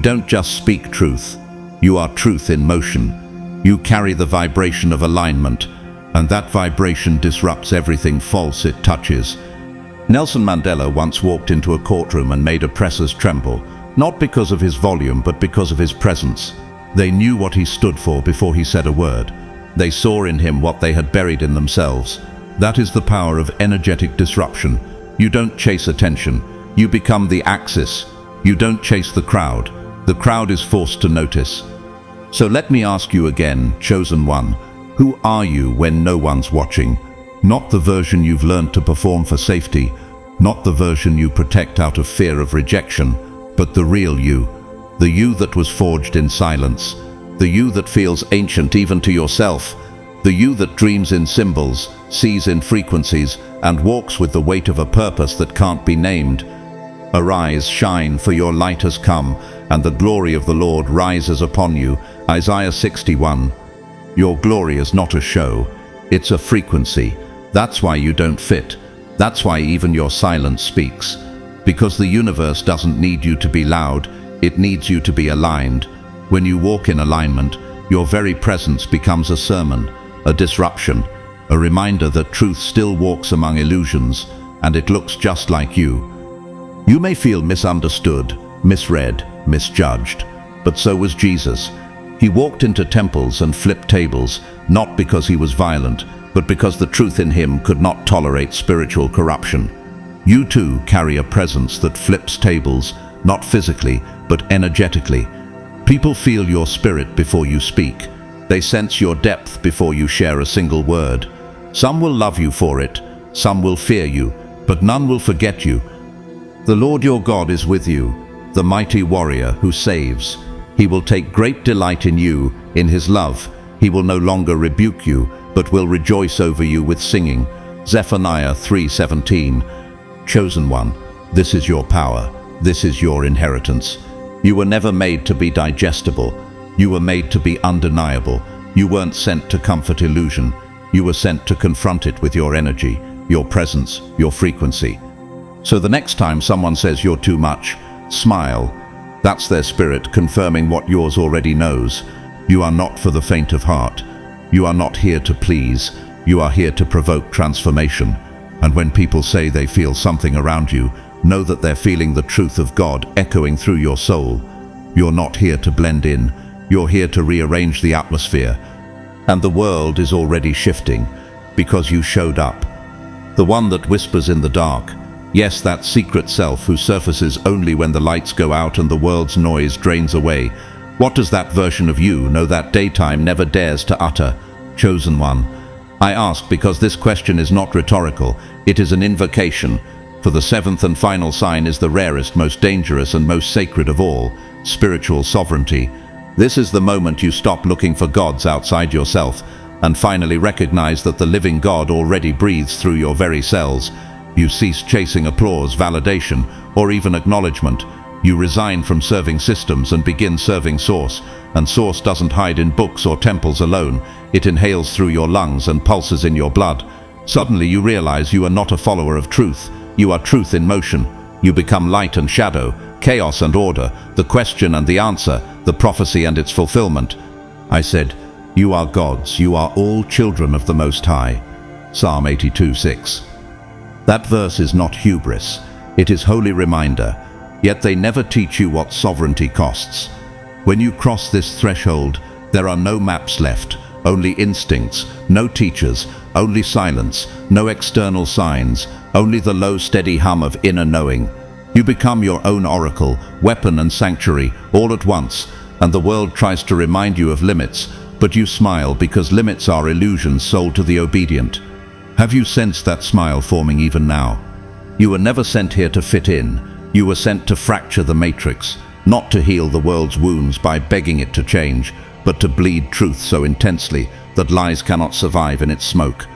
don't just speak truth. You are truth in motion. You carry the vibration of alignment, and that vibration disrupts everything false it touches. Nelson Mandela once walked into a courtroom and made oppressors tremble, not because of his volume, but because of his presence. They knew what he stood for before he said a word. They saw in him what they had buried in themselves. That is the power of energetic disruption. You don't chase attention. You become the axis. You don't chase the crowd. The crowd is forced to notice. So let me ask you again, chosen one, who are you when no one's watching? Not the version you've learned to perform for safety, not the version you protect out of fear of rejection, but the real you. The you that was forged in silence. The you that feels ancient even to yourself. The you that dreams in symbols, sees in frequencies, and walks with the weight of a purpose that can't be named. Arise, shine, for your light has come, and the glory of the Lord rises upon you. Isaiah 61. Your glory is not a show, it's a frequency. That's why you don't fit. That's why even your silence speaks. Because the universe doesn't need you to be loud, it needs you to be aligned. When you walk in alignment, your very presence becomes a sermon, a disruption, a reminder that truth still walks among illusions, and it looks just like you. You may feel misunderstood, misread, misjudged, but so was Jesus. He walked into temples and flipped tables, not because he was violent, but because the truth in him could not tolerate spiritual corruption. You too carry a presence that flips tables, not physically, but energetically. People feel your spirit before you speak. They sense your depth before you share a single word. Some will love you for it, some will fear you, but none will forget you. The Lord your God is with you, the mighty warrior who saves. He will take great delight in you, in his love. He will no longer rebuke you, but will rejoice over you with singing. Zephaniah 3:17. Chosen one, this is your power. This is your inheritance. You were never made to be digestible. You were made to be undeniable. You weren't sent to comfort illusion. You were sent to confront it with your energy, your presence, your frequency. So the next time someone says you're too much, smile. That's their spirit confirming what yours already knows. You are not for the faint of heart. You are not here to please. You are here to provoke transformation. And when people say they feel something around you, know that they're feeling the truth of God echoing through your soul. You're not here to blend in. You're here to rearrange the atmosphere. And the world is already shifting because you showed up. The one that whispers in the dark. Yes, that secret self who surfaces only when the lights go out and the world's noise drains away. What does that version of you know that daytime never dares to utter? Chosen one. I ask because this question is not rhetorical. It is an invocation. For the seventh and final sign is the rarest, most dangerous, and most sacred of all, spiritual sovereignty. This is the moment you stop looking for gods outside yourself and finally recognize that the living God already breathes through your very cells. You cease chasing applause, validation, or even acknowledgement. You resign from serving systems and begin serving Source. And Source doesn't hide in books or temples alone. It inhales through your lungs and pulses in your blood. Suddenly you realize you are not a follower of truth. You are truth in motion. You become light and shadow, chaos and order, the question and the answer, the prophecy and its fulfillment. I said, "You are gods, you are all children of the Most High." Psalm 82:6. That verse is not hubris. It is holy reminder. Yet they never teach you what sovereignty costs. When you cross this threshold, there are no maps left, only instincts, no teachers, only silence, no external signs, only the low, steady hum of inner knowing. You become your own oracle, weapon and sanctuary, all at once, and the world tries to remind you of limits, but you smile because limits are illusions sold to the obedient. Have you sensed that smile forming even now? You were never sent here to fit in. You were sent to fracture the matrix, not to heal the world's wounds by begging it to change, but to bleed truth so intensely that lies cannot survive in its smoke.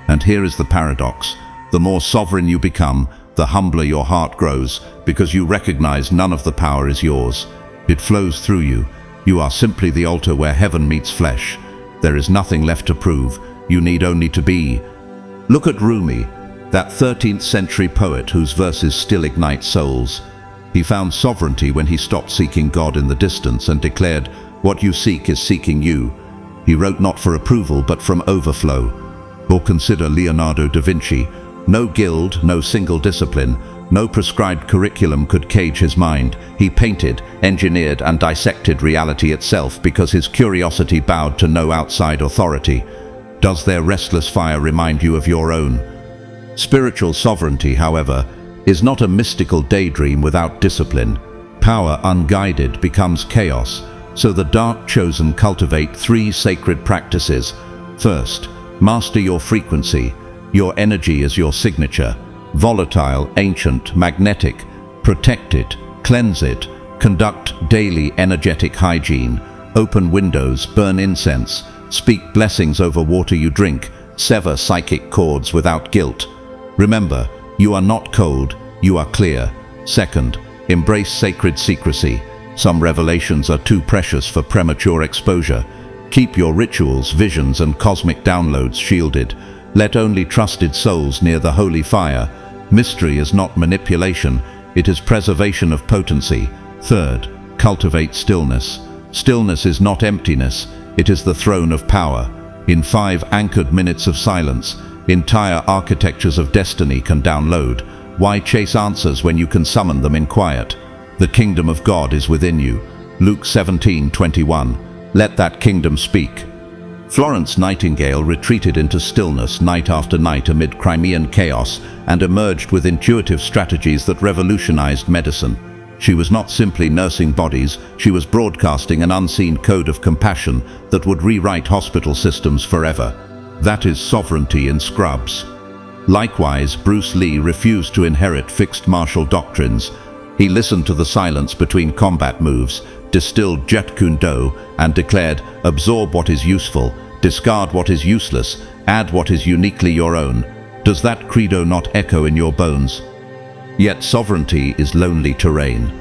And here is the paradox. The more sovereign you become, the humbler your heart grows, because you recognize none of the power is yours. It flows through you. You are simply the altar where heaven meets flesh. There is nothing left to prove. You need only to be. Look at Rumi, that 13th century poet whose verses still ignite souls. He found sovereignty when he stopped seeking God in the distance and declared, "What you seek is seeking you." He wrote not for approval but from overflow. Or consider Leonardo da Vinci. No guild, no single discipline, no prescribed curriculum could cage his mind. He painted, engineered and dissected reality itself because his curiosity bowed to no outside authority. Does their restless fire remind you of your own? Spiritual sovereignty, however, is not a mystical daydream without discipline. Power unguided becomes chaos, so the dark chosen cultivate 3 sacred practices. First, master your frequency. Your energy is your signature. Volatile, ancient, magnetic. Protect it, cleanse it. Conduct daily energetic hygiene. Open windows, burn incense. Speak blessings over water you drink. Sever psychic cords without guilt. Remember, you are not cold, you are clear. Second, embrace sacred secrecy. Some revelations are too precious for premature exposure. Keep your rituals, visions, and cosmic downloads shielded. Let only trusted souls near the holy fire. Mystery is not manipulation, it is preservation of potency. Third, cultivate stillness. Stillness is not emptiness, it is the throne of power. In 5 anchored minutes of silence, entire architectures of destiny can download. Why chase answers when you can summon them in quiet? The kingdom of God is within you. Luke 17:21. Let that kingdom speak. Florence Nightingale retreated into stillness night after night amid Crimean chaos and emerged with intuitive strategies that revolutionized medicine. She was not simply nursing bodies, she was broadcasting an unseen code of compassion that would rewrite hospital systems forever. That is sovereignty in scrubs. Likewise, Bruce Lee refused to inherit fixed martial doctrines. He listened to the silence between combat moves, distilled Jeet Kune Do, and declared, absorb what is useful, discard what is useless, add what is uniquely your own. Does that credo not echo in your bones? Yet sovereignty is lonely terrain.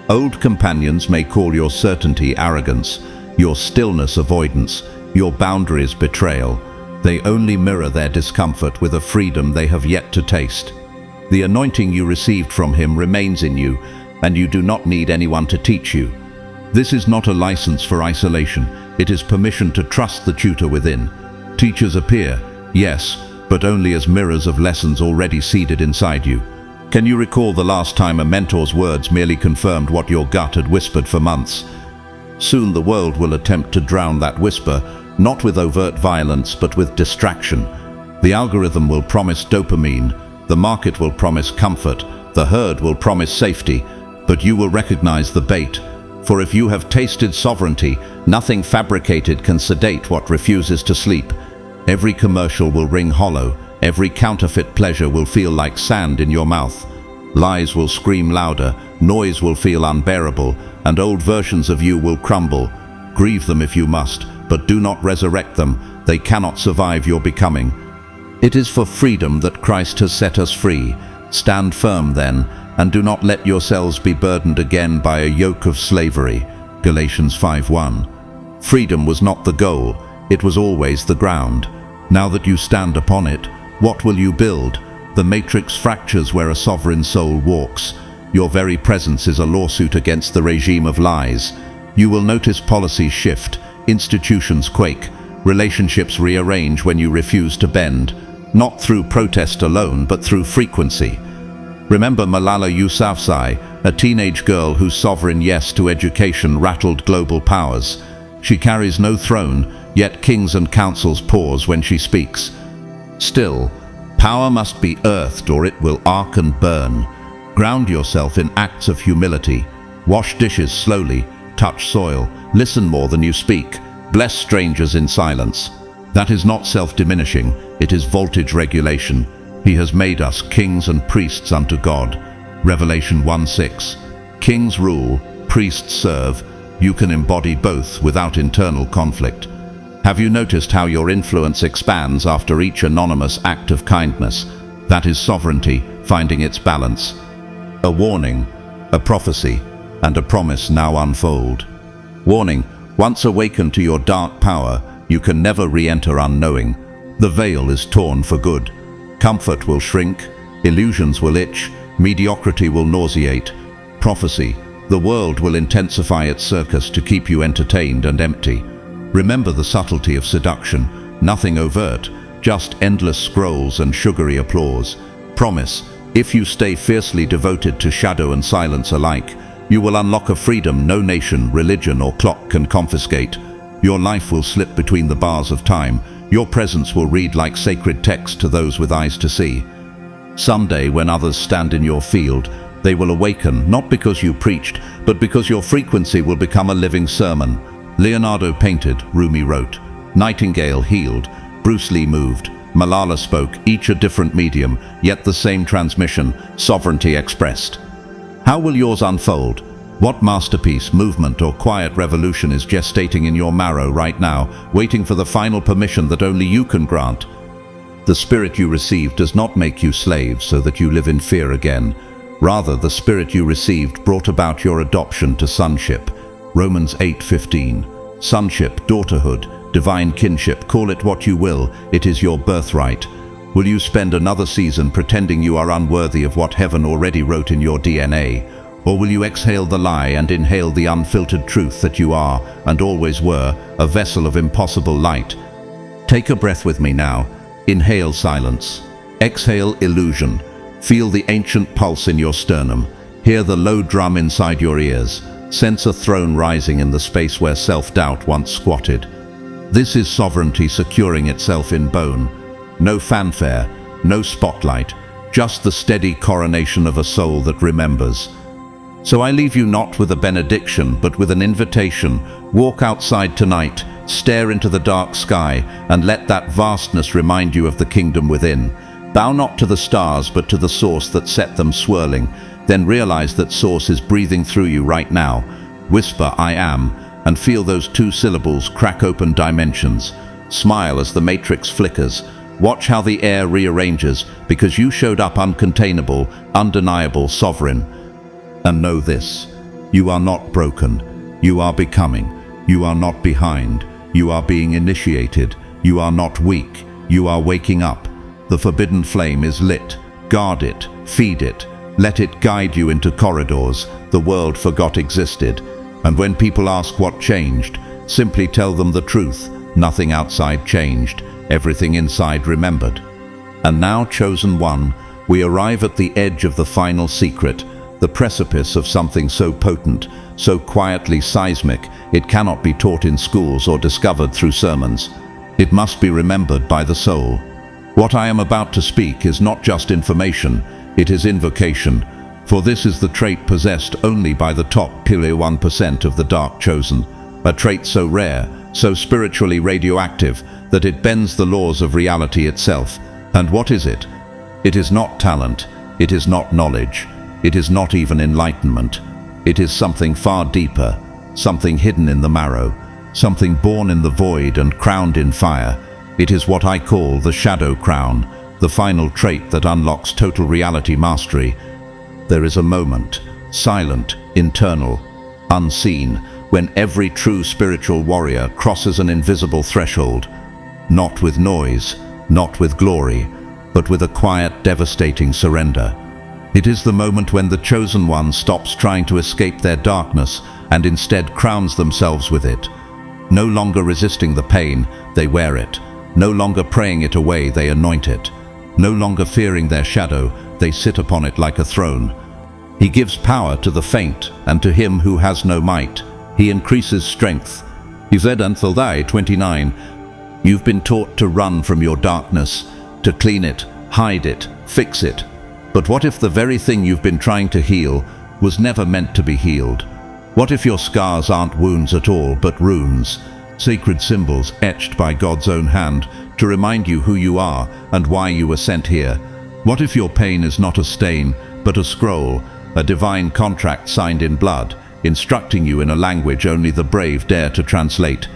Old companions may call your certainty arrogance, your stillness avoidance, your boundaries betrayal. They only mirror their discomfort with a freedom they have yet to taste. The anointing you received from him remains in you, and you do not need anyone to teach you. This is not a license for isolation, it is permission to trust the tutor within. Teachers appear, yes, but only as mirrors of lessons already seeded inside you. Can you recall the last time a mentor's words merely confirmed what your gut had whispered for months? Soon the world will attempt to drown that whisper, not with overt violence, but with distraction. The algorithm will promise dopamine, the market will promise comfort, the herd will promise safety, but you will recognize the bait. For if you have tasted sovereignty, nothing fabricated can sedate what refuses to sleep. Every commercial will ring hollow, every counterfeit pleasure will feel like sand in your mouth. Lies will scream louder, noise will feel unbearable, and old versions of you will crumble. Grieve them if you must, but do not resurrect them. They cannot survive your becoming. It is for freedom that Christ has set us free. Stand firm then, and do not let yourselves be burdened again by a yoke of slavery. Galatians 5:1. Freedom was not the goal, it was always the ground. Now that you stand upon it, what will you build? The matrix fractures where a sovereign soul walks. Your very presence is a lawsuit against the regime of lies. You will notice policies shift, institutions quake, relationships rearrange when you refuse to bend, not through protest alone, but through frequency. Remember Malala Yousafzai, a teenage girl whose sovereign yes to education rattled global powers. She carries no throne, yet kings and councils pause when she speaks. Still, power must be earthed or it will arc and burn. Ground yourself in acts of humility. Wash dishes slowly, touch soil, listen more than you speak. Bless strangers in silence. That is not self-diminishing, it is voltage regulation. He has made us kings and priests unto God. Revelation 1:6. Kings rule, priests serve. You can embody both without internal conflict. Have you noticed how your influence expands after each anonymous act of kindness? That is sovereignty finding its balance. A warning, a prophecy, and a promise now unfold. Warning, once awakened to your dark power, you can never re-enter unknowing. The veil is torn for good. Comfort will shrink, illusions will itch, mediocrity will nauseate. Prophecy, the world will intensify its circus to keep you entertained and empty. Remember the subtlety of seduction, nothing overt, just endless scrolls and sugary applause. Promise, if you stay fiercely devoted to shadow and silence alike, you will unlock a freedom no nation, religion, or clock can confiscate. Your life will slip between the bars of time. Your presence will read like sacred text to those with eyes to see. Someday, when others stand in your field, they will awaken, not because you preached, but because your frequency will become a living sermon. Leonardo painted, Rumi wrote. Nightingale healed, Bruce Lee moved, Malala spoke, each a different medium, yet the same transmission, sovereignty expressed. How will yours unfold? What masterpiece, movement, or quiet revolution is gestating in your marrow right now, waiting for the final permission that only you can grant? The spirit you received does not make you slaves so that you live in fear again. Rather, the spirit you received brought about your adoption to sonship. Romans 8:15. Sonship, daughterhood, divine kinship, call it what you will, it is your birthright. Will you spend another season pretending you are unworthy of what heaven already wrote in your DNA? Or will you exhale the lie and inhale the unfiltered truth that you are, and always were, a vessel of impossible light? Take a breath with me now. Inhale silence. Exhale illusion. Feel the ancient pulse in your sternum. Hear the low drum inside your ears. Sense a throne rising in the space where self-doubt once squatted. This is sovereignty securing itself in bone. No fanfare, no spotlight, just the steady coronation of a soul that remembers. So I leave you not with a benediction, but with an invitation. Walk outside tonight, stare into the dark sky, and let that vastness remind you of the kingdom within. Bow not to the stars, but to the source that set them swirling. Then realize that source is breathing through you right now. Whisper, I am, and feel those two syllables crack open dimensions. Smile as the matrix flickers. Watch how the air rearranges, because you showed up uncontainable, undeniable, sovereign. And know this, you are not broken, you are becoming, you are not behind, you are being initiated, you are not weak, you are waking up. The forbidden flame is lit, guard it, feed it, let it guide you into corridors the world forgot existed. And when people ask what changed, simply tell them the truth, nothing outside changed, everything inside remembered. And now, chosen one, we arrive at the edge of the final secret, the precipice of something so potent, so quietly seismic, it cannot be taught in schools or discovered through sermons. It must be remembered by the soul. What I am about to speak is not just information, it is invocation, for this is the trait possessed only by the top 1% of the dark chosen, a trait so rare, so spiritually radioactive, that it bends the laws of reality itself. And what is it? It is not talent, it is not knowledge, it is not even enlightenment. It is something far deeper, something hidden in the marrow, something born in the void and crowned in fire. It is what I call the shadow crown, the final trait that unlocks total reality mastery. There is a moment, silent, internal, unseen, when every true spiritual warrior crosses an invisible threshold, not with noise, not with glory, but with a quiet, devastating surrender. It is the moment when the chosen one stops trying to escape their darkness and instead crowns themselves with it. No longer resisting the pain, they wear it. No longer praying it away, they anoint it. No longer fearing their shadow, they sit upon it like a throne. He gives power to the faint, and to him who has no might, he increases strength. He said in Thildai 29, "You've been taught to run from your darkness, to clean it, hide it, fix it. But what if the very thing you've been trying to heal was never meant to be healed? What if your scars aren't wounds at all, but runes, sacred symbols etched by God's own hand to remind you who you are and why you were sent here? What if your pain is not a stain, but a scroll, a divine contract signed in blood, instructing you in a language only the brave dare to translate?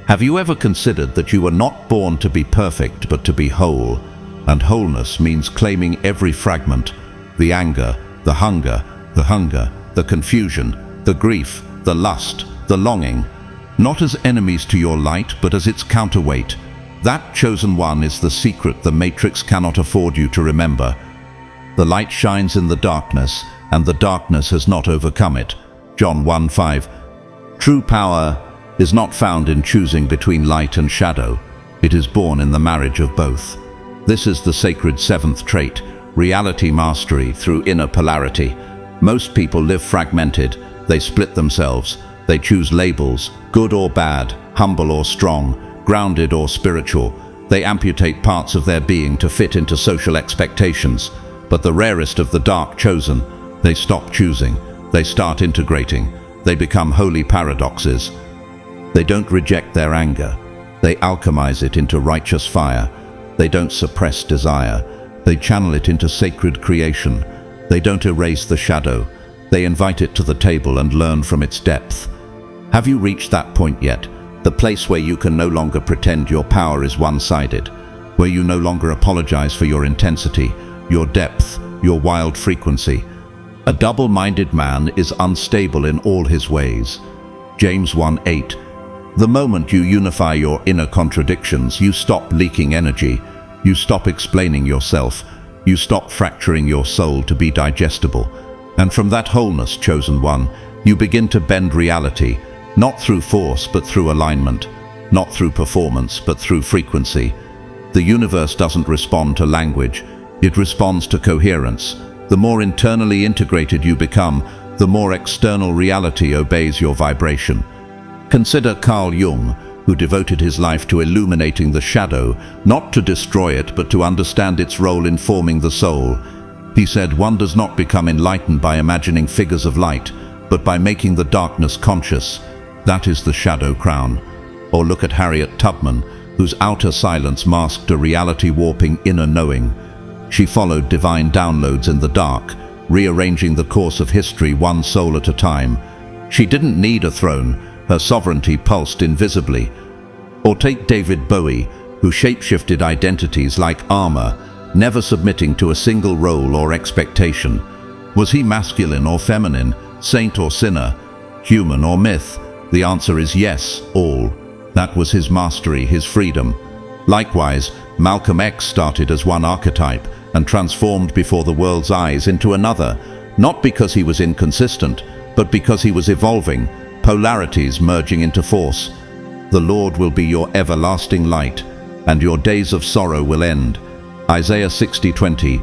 Have you ever considered that you were not born to be perfect, but to be whole? And wholeness means claiming every fragment, the anger, the hunger, the confusion, the grief, the lust, the longing, not as enemies to your light, but as its counterweight. That chosen one is the secret the matrix cannot afford you to remember. The light shines in the darkness, and the darkness has not overcome it. John 1:5. True power is not found in choosing between light and shadow. It is born in the marriage of both. This is the sacred seventh trait, reality mastery through inner polarity. Most people live fragmented. They split themselves. They choose labels, good or bad, humble or strong, grounded or spiritual. They amputate parts of their being to fit into social expectations. But the rarest of the dark chosen, they stop choosing. They start integrating. They become holy paradoxes. They don't reject their anger. They alchemize it into righteous fire. They don't suppress desire. They channel it into sacred creation. They don't erase the shadow. They invite it to the table and learn from its depth. Have you reached that point yet? The place where you can no longer pretend your power is one-sided, where you no longer apologize for your intensity, your depth, your wild frequency. A double-minded man is unstable in all his ways. James 1:8. The moment you unify your inner contradictions, you stop leaking energy, you stop explaining yourself, you stop fracturing your soul to be digestible. And from that wholeness, chosen one, you begin to bend reality, not through force but through alignment, not through performance but through frequency. The universe doesn't respond to language, it responds to coherence. The more internally integrated you become, the more external reality obeys your vibration. Consider Carl Jung, who devoted his life to illuminating the shadow, not to destroy it, but to understand its role in forming the soul. He said, "One does not become enlightened by imagining figures of light, but by making the darkness conscious. That is the shadow crown." Or look at Harriet Tubman, whose outer silence masked a reality-warping inner knowing. She followed divine downloads in the dark, rearranging the course of history one soul at a time. She didn't need a throne. Her sovereignty pulsed invisibly. Or take David Bowie, who shapeshifted identities like armor, never submitting to a single role or expectation. Was he masculine or feminine, saint or sinner, human or myth? The answer is yes, all. That was his mastery, his freedom. Likewise, Malcolm X started as one archetype and transformed before the world's eyes into another, not because he was inconsistent, but because he was evolving, polarities merging into force. The Lord will be your everlasting light, and your days of sorrow will end. Isaiah 60:20.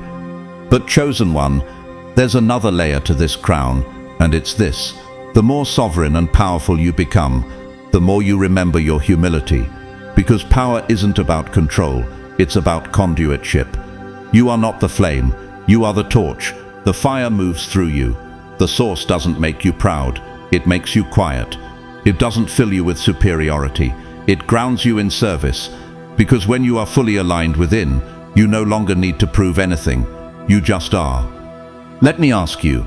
But chosen one, there's another layer to this crown, and it's this. The more sovereign and powerful you become, the more you remember your humility. Because power isn't about control, it's about conduitship. You are not the flame, you are the torch. The fire moves through you. The source doesn't make you proud, it makes you quiet. It doesn't fill you with superiority, it grounds you in service. Because when you are fully aligned within, you no longer need to prove anything, you just are. Let me ask you,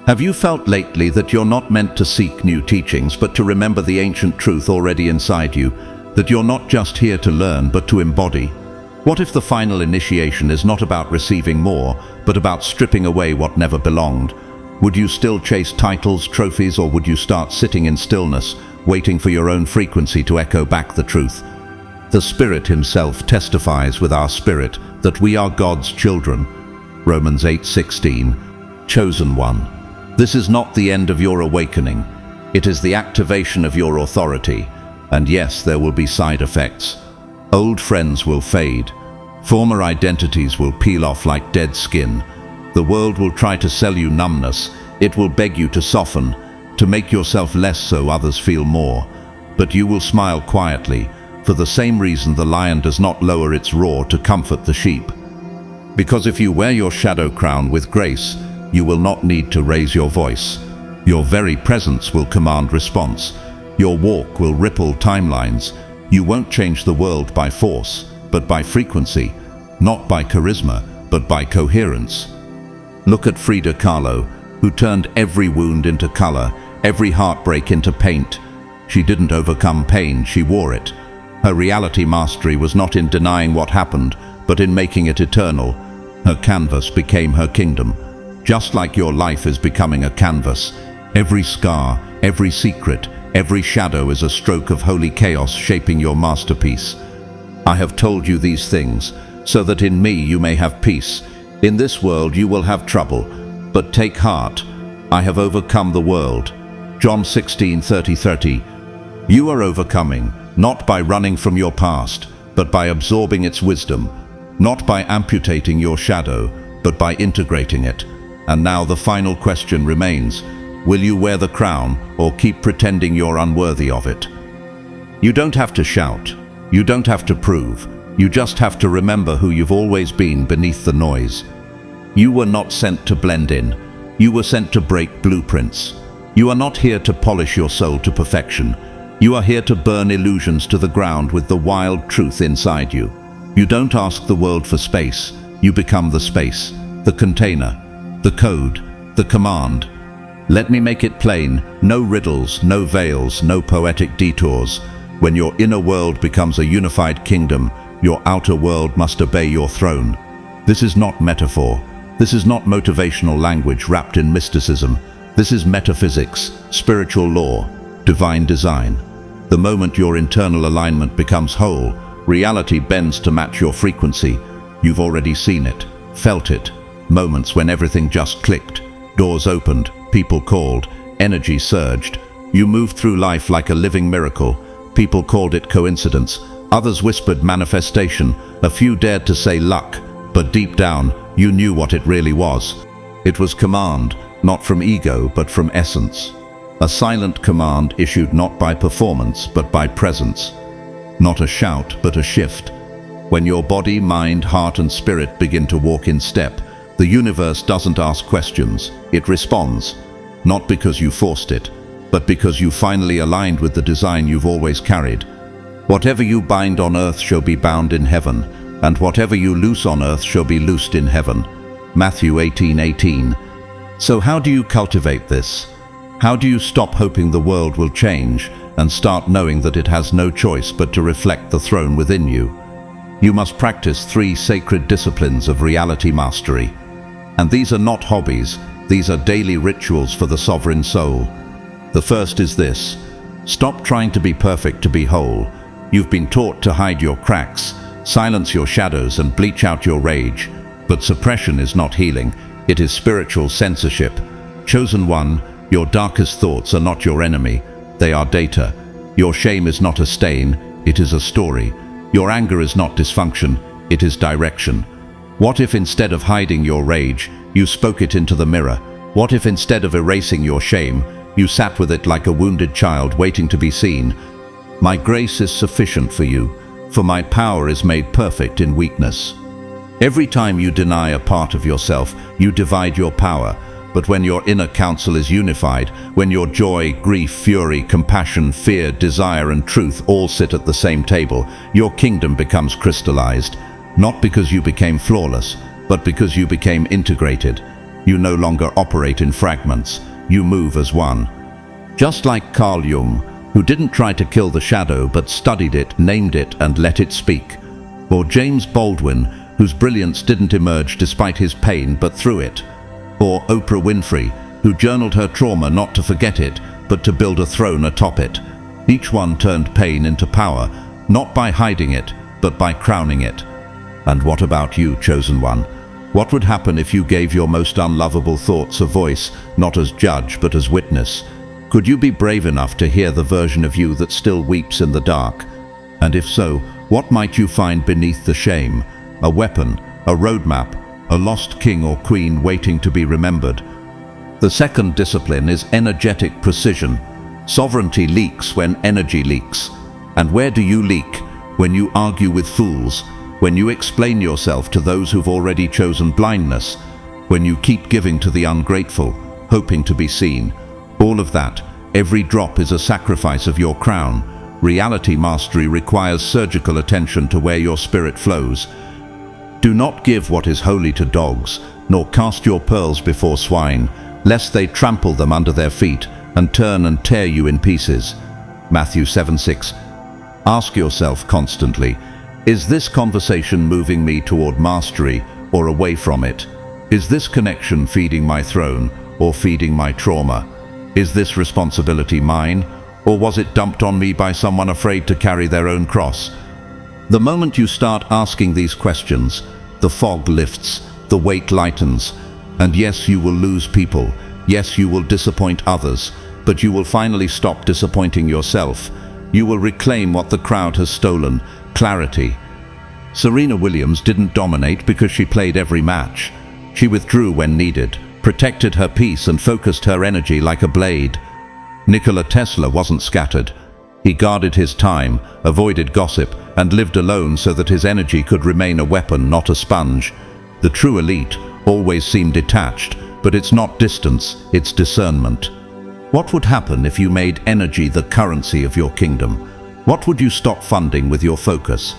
have you felt lately that you're not meant to seek new teachings, but to remember the ancient truth already inside you, that you're not just here to learn, but to embody? What if the final initiation is not about receiving more, but about stripping away what never belonged? Would you still chase titles, trophies, or would you start sitting in stillness, waiting for your own frequency to echo back the truth? The Spirit himself testifies with our spirit that we are God's children. Romans 8:16. Chosen one. This is not the end of your awakening. It is the activation of your authority. And yes, there will be side effects. Old friends will fade. Former identities will peel off like dead skin. The world will try to sell you numbness. It will beg you to soften, to make yourself less so others feel more. But you will smile quietly, for the same reason the lion does not lower its roar to comfort the sheep. Because if you wear your shadow crown with grace, you will not need to raise your voice. Your very presence will command response. Your walk will ripple timelines. You won't change the world by force, but by frequency, not by charisma, but by coherence. Look at Frida Kahlo, who turned every wound into color, every heartbreak into paint. She didn't overcome pain, she wore it. Her reality mastery was not in denying what happened, but in making it eternal. Her canvas became her kingdom. Just like your life is becoming a canvas, every scar, every secret, every shadow is a stroke of holy chaos shaping your masterpiece. I have told you these things, so that in me you may have peace. In this world you will have trouble, but take heart. I have overcome the world. John 16:30. You are overcoming, not by running from your past, but by absorbing its wisdom, not by amputating your shadow, but by integrating it. And now the final question remains. Will you wear the crown or keep pretending you're unworthy of it? You don't have to shout. You don't have to prove. You just have to remember who you've always been beneath the noise. You were not sent to blend in. You were sent to break blueprints. You are not here to polish your soul to perfection. You are here to burn illusions to the ground with the wild truth inside you. You don't ask the world for space. You become the space, the container, the code, the command. Let me make it plain, no riddles, no veils, no poetic detours. When your inner world becomes a unified kingdom, your outer world must obey your throne. This is not metaphor. This is not motivational language wrapped in mysticism. This is metaphysics, spiritual law, divine design. The moment your internal alignment becomes whole, reality bends to match your frequency. You've already seen it, felt it. Moments when everything just clicked. Doors opened, people called, energy surged. You moved through life like a living miracle. People called it coincidence. Others whispered manifestation. A few dared to say luck. But deep down, you knew what it really was. It was command, not from ego, but from essence. A silent command issued not by performance, but by presence. Not a shout, but a shift. When your body, mind, heart, and spirit begin to walk in step, the universe doesn't ask questions, it responds. Not because you forced it, but because you finally aligned with the design you've always carried. Whatever you bind on earth shall be bound in heaven, and whatever you loose on earth shall be loosed in heaven. Matthew 18:18. So how do you cultivate this? How do you stop hoping the world will change and start knowing that it has no choice but to reflect the throne within you? You must practice 3 sacred disciplines of reality mastery. And these are not hobbies, these are daily rituals for the sovereign soul. The first is this: stop trying to be perfect to be whole. You've been taught to hide your cracks, silence your shadows, and bleach out your rage. But suppression is not healing, it is spiritual censorship. Chosen one, your darkest thoughts are not your enemy, they are data. Your shame is not a stain, it is a story. Your anger is not dysfunction, it is direction. What if instead of hiding your rage, you spoke it into the mirror? What if instead of erasing your shame, you sat with it like a wounded child waiting to be seen? My grace is sufficient for you, for my power is made perfect in weakness. Every time you deny a part of yourself, you divide your power. But when your inner council is unified, when your joy, grief, fury, compassion, fear, desire, and truth all sit at the same table, your kingdom becomes crystallized. Not because you became flawless, but because you became integrated. You no longer operate in fragments, you move as one. Just like Carl Jung, who didn't try to kill the shadow but studied it, named it, and let it speak. Or James Baldwin, whose brilliance didn't emerge despite his pain but through it. Or Oprah Winfrey, who journaled her trauma not to forget it, but to build a throne atop it. Each one turned pain into power, not by hiding it, but by crowning it. And what about you, chosen one? What would happen if you gave your most unlovable thoughts a voice, not as judge, but as witness? Could you be brave enough to hear the version of you that still weeps in the dark? And if so, what might you find beneath the shame? A weapon, a roadmap, a lost king or queen waiting to be remembered. The second discipline is energetic precision. Sovereignty leaks when energy leaks. And where do you leak? When you argue with fools, when you explain yourself to those who've already chosen blindness, when you keep giving to the ungrateful, hoping to be seen. All of that, every drop is a sacrifice of your crown. Reality mastery requires surgical attention to where your spirit flows. Do not give what is holy to dogs, nor cast your pearls before swine, lest they trample them under their feet and turn and tear you in pieces. Matthew 7:6. Ask yourself constantly, is this conversation moving me toward mastery or away from it? Is this connection feeding my throne or feeding my trauma? Is this responsibility mine, or was it dumped on me by someone afraid to carry their own cross? The moment you start asking these questions, the fog lifts, the weight lightens, and yes, you will lose people, yes, you will disappoint others, but you will finally stop disappointing yourself. You will reclaim what the crowd has stolen, clarity. Serena Williams didn't dominate because she played every match. She withdrew when needed, protected her peace and focused her energy like a blade. Nikola Tesla wasn't scattered. He guarded his time, avoided gossip, and lived alone so that his energy could remain a weapon, not a sponge. The true elite always seem detached, but it's not distance, it's discernment. What would happen if you made energy the currency of your kingdom? What would you stop funding with your focus?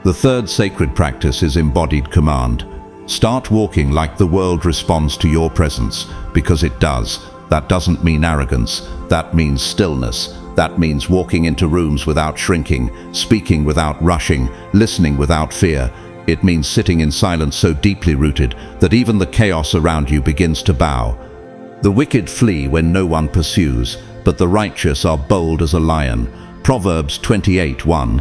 The third sacred practice is embodied command. Start walking like the world responds to your presence, because it does. That doesn't mean arrogance, that means stillness. That means walking into rooms without shrinking, speaking without rushing, listening without fear. It means sitting in silence so deeply rooted that even the chaos around you begins to bow. The wicked flee when no one pursues, but the righteous are bold as a lion. Proverbs 28:1.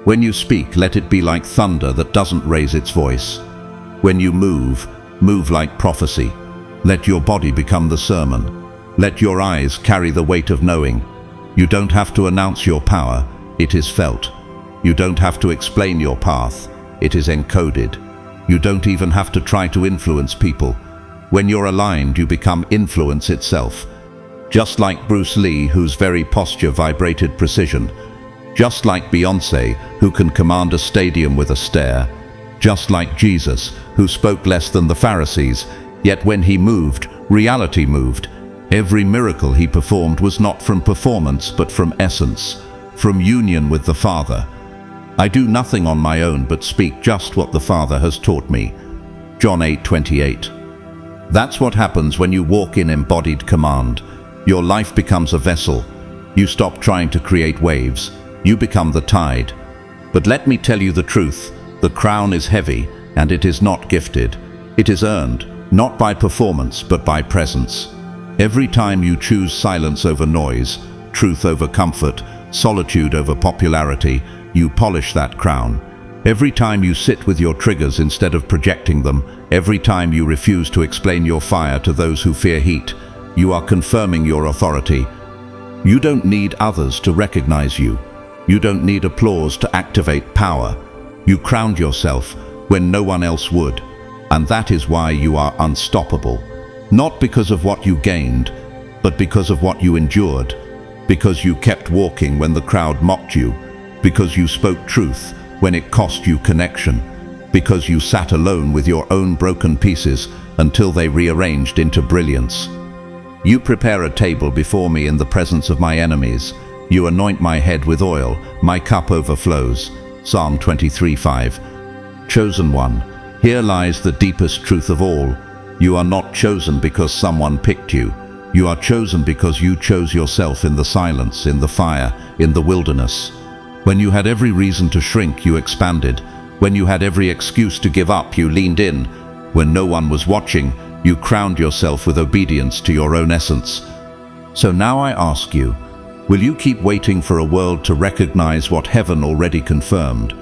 When you speak, let it be like thunder that doesn't raise its voice. When you move, move like prophecy. Let your body become the sermon. Let your eyes carry the weight of knowing. You don't have to announce your power, it is felt. You don't have to explain your path, it is encoded. You don't even have to try to influence people. When you're aligned, you become influence itself. Just like Bruce Lee, whose very posture vibrated precision. Just like Beyoncé, who can command a stadium with a stare. Just like Jesus, who spoke less than the Pharisees, yet when he moved, reality moved. Every miracle he performed was not from performance, but from essence, from union with the Father. I do nothing on my own but speak just what the Father has taught me. John 8:28. That's what happens when you walk in embodied command. Your life becomes a vessel. You stop trying to create waves. You become the tide. But let me tell you the truth. The crown is heavy, and it is not gifted. It is earned, not by performance, but by presence. Every time you choose silence over noise, truth over comfort, solitude over popularity, you polish that crown. Every time you sit with your triggers instead of projecting them, every time you refuse to explain your fire to those who fear heat, you are confirming your authority. You don't need others to recognize you. You don't need applause to activate power. You crowned yourself when no one else would, and that is why you are unstoppable. Not because of what you gained, but because of what you endured, because you kept walking when the crowd mocked you, because you spoke truth when it cost you connection, because you sat alone with your own broken pieces until they rearranged into brilliance. You prepare a table before me in the presence of my enemies. You anoint my head with oil, my cup overflows. Psalm 23:5. Chosen one, here lies the deepest truth of all. You are not chosen because someone picked you. You are chosen because you chose yourself in the silence, in the fire, in the wilderness. When you had every reason to shrink, you expanded. When you had every excuse to give up, you leaned in. When no one was watching, you crowned yourself with obedience to your own essence. So now I ask you, will you keep waiting for a world to recognize what heaven already confirmed?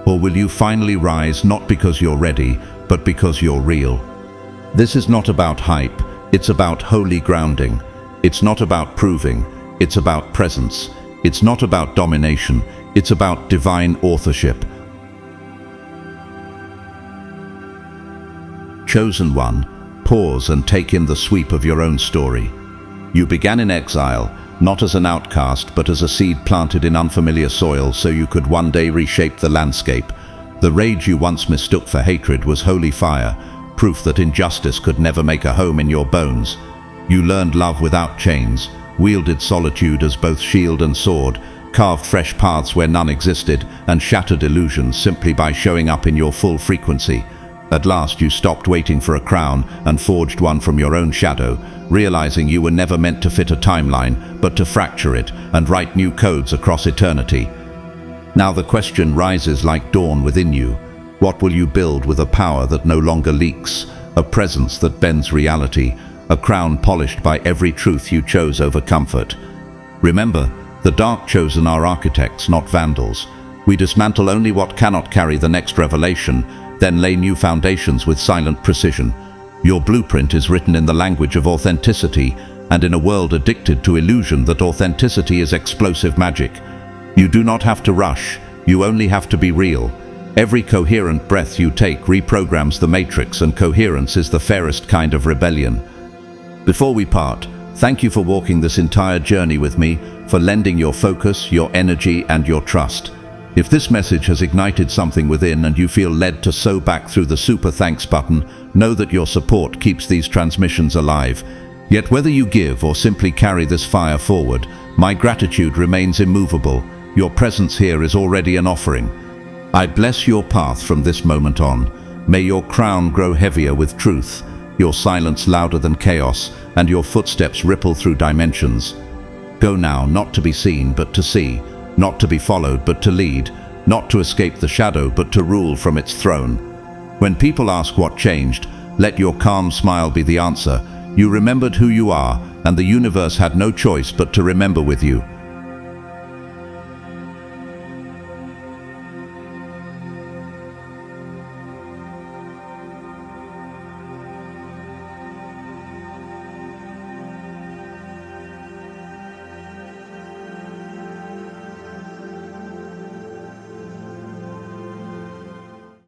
Or will you finally rise not because you're ready, but because you're real? This is not about hype, it's about holy grounding. It's not about proving, it's about presence. It's not about domination, it's about divine authorship. Chosen one, pause and take in the sweep of your own story. You began in exile, not as an outcast, but as a seed planted in unfamiliar soil so you could one day reshape the landscape. The rage you once mistook for hatred was holy fire, proof that injustice could never make a home in your bones. You learned love without chains, wielded solitude as both shield and sword, carved fresh paths where none existed, and shattered illusions simply by showing up in your full frequency. At last you stopped waiting for a crown and forged one from your own shadow, realizing you were never meant to fit a timeline, but to fracture it and write new codes across eternity. Now the question rises like dawn within you. What will you build with a power that no longer leaks, a presence that bends reality, a crown polished by every truth you chose over comfort? Remember, the dark chosen are architects, not vandals. We dismantle only what cannot carry the next revelation, then lay new foundations with silent precision. Your blueprint is written in the language of authenticity, and in a world addicted to illusion that authenticity is explosive magic. You do not have to rush, you only have to be real. Every coherent breath you take reprograms the matrix, and coherence is the fairest kind of rebellion. Before we part, thank you for walking this entire journey with me, for lending your focus, your energy, and your trust. If this message has ignited something within and you feel led to sow back through the super thanks button, know that your support keeps these transmissions alive. Yet whether you give or simply carry this fire forward, my gratitude remains immovable. Your presence here is already an offering. I bless your path from this moment on. May your crown grow heavier with truth, your silence louder than chaos, and your footsteps ripple through dimensions. Go now, not to be seen, but to see. Not to be followed, but to lead. Not to escape the shadow, but to rule from its throne. When people ask what changed, let your calm smile be the answer. You remembered who you are, and the universe had no choice but to remember with you.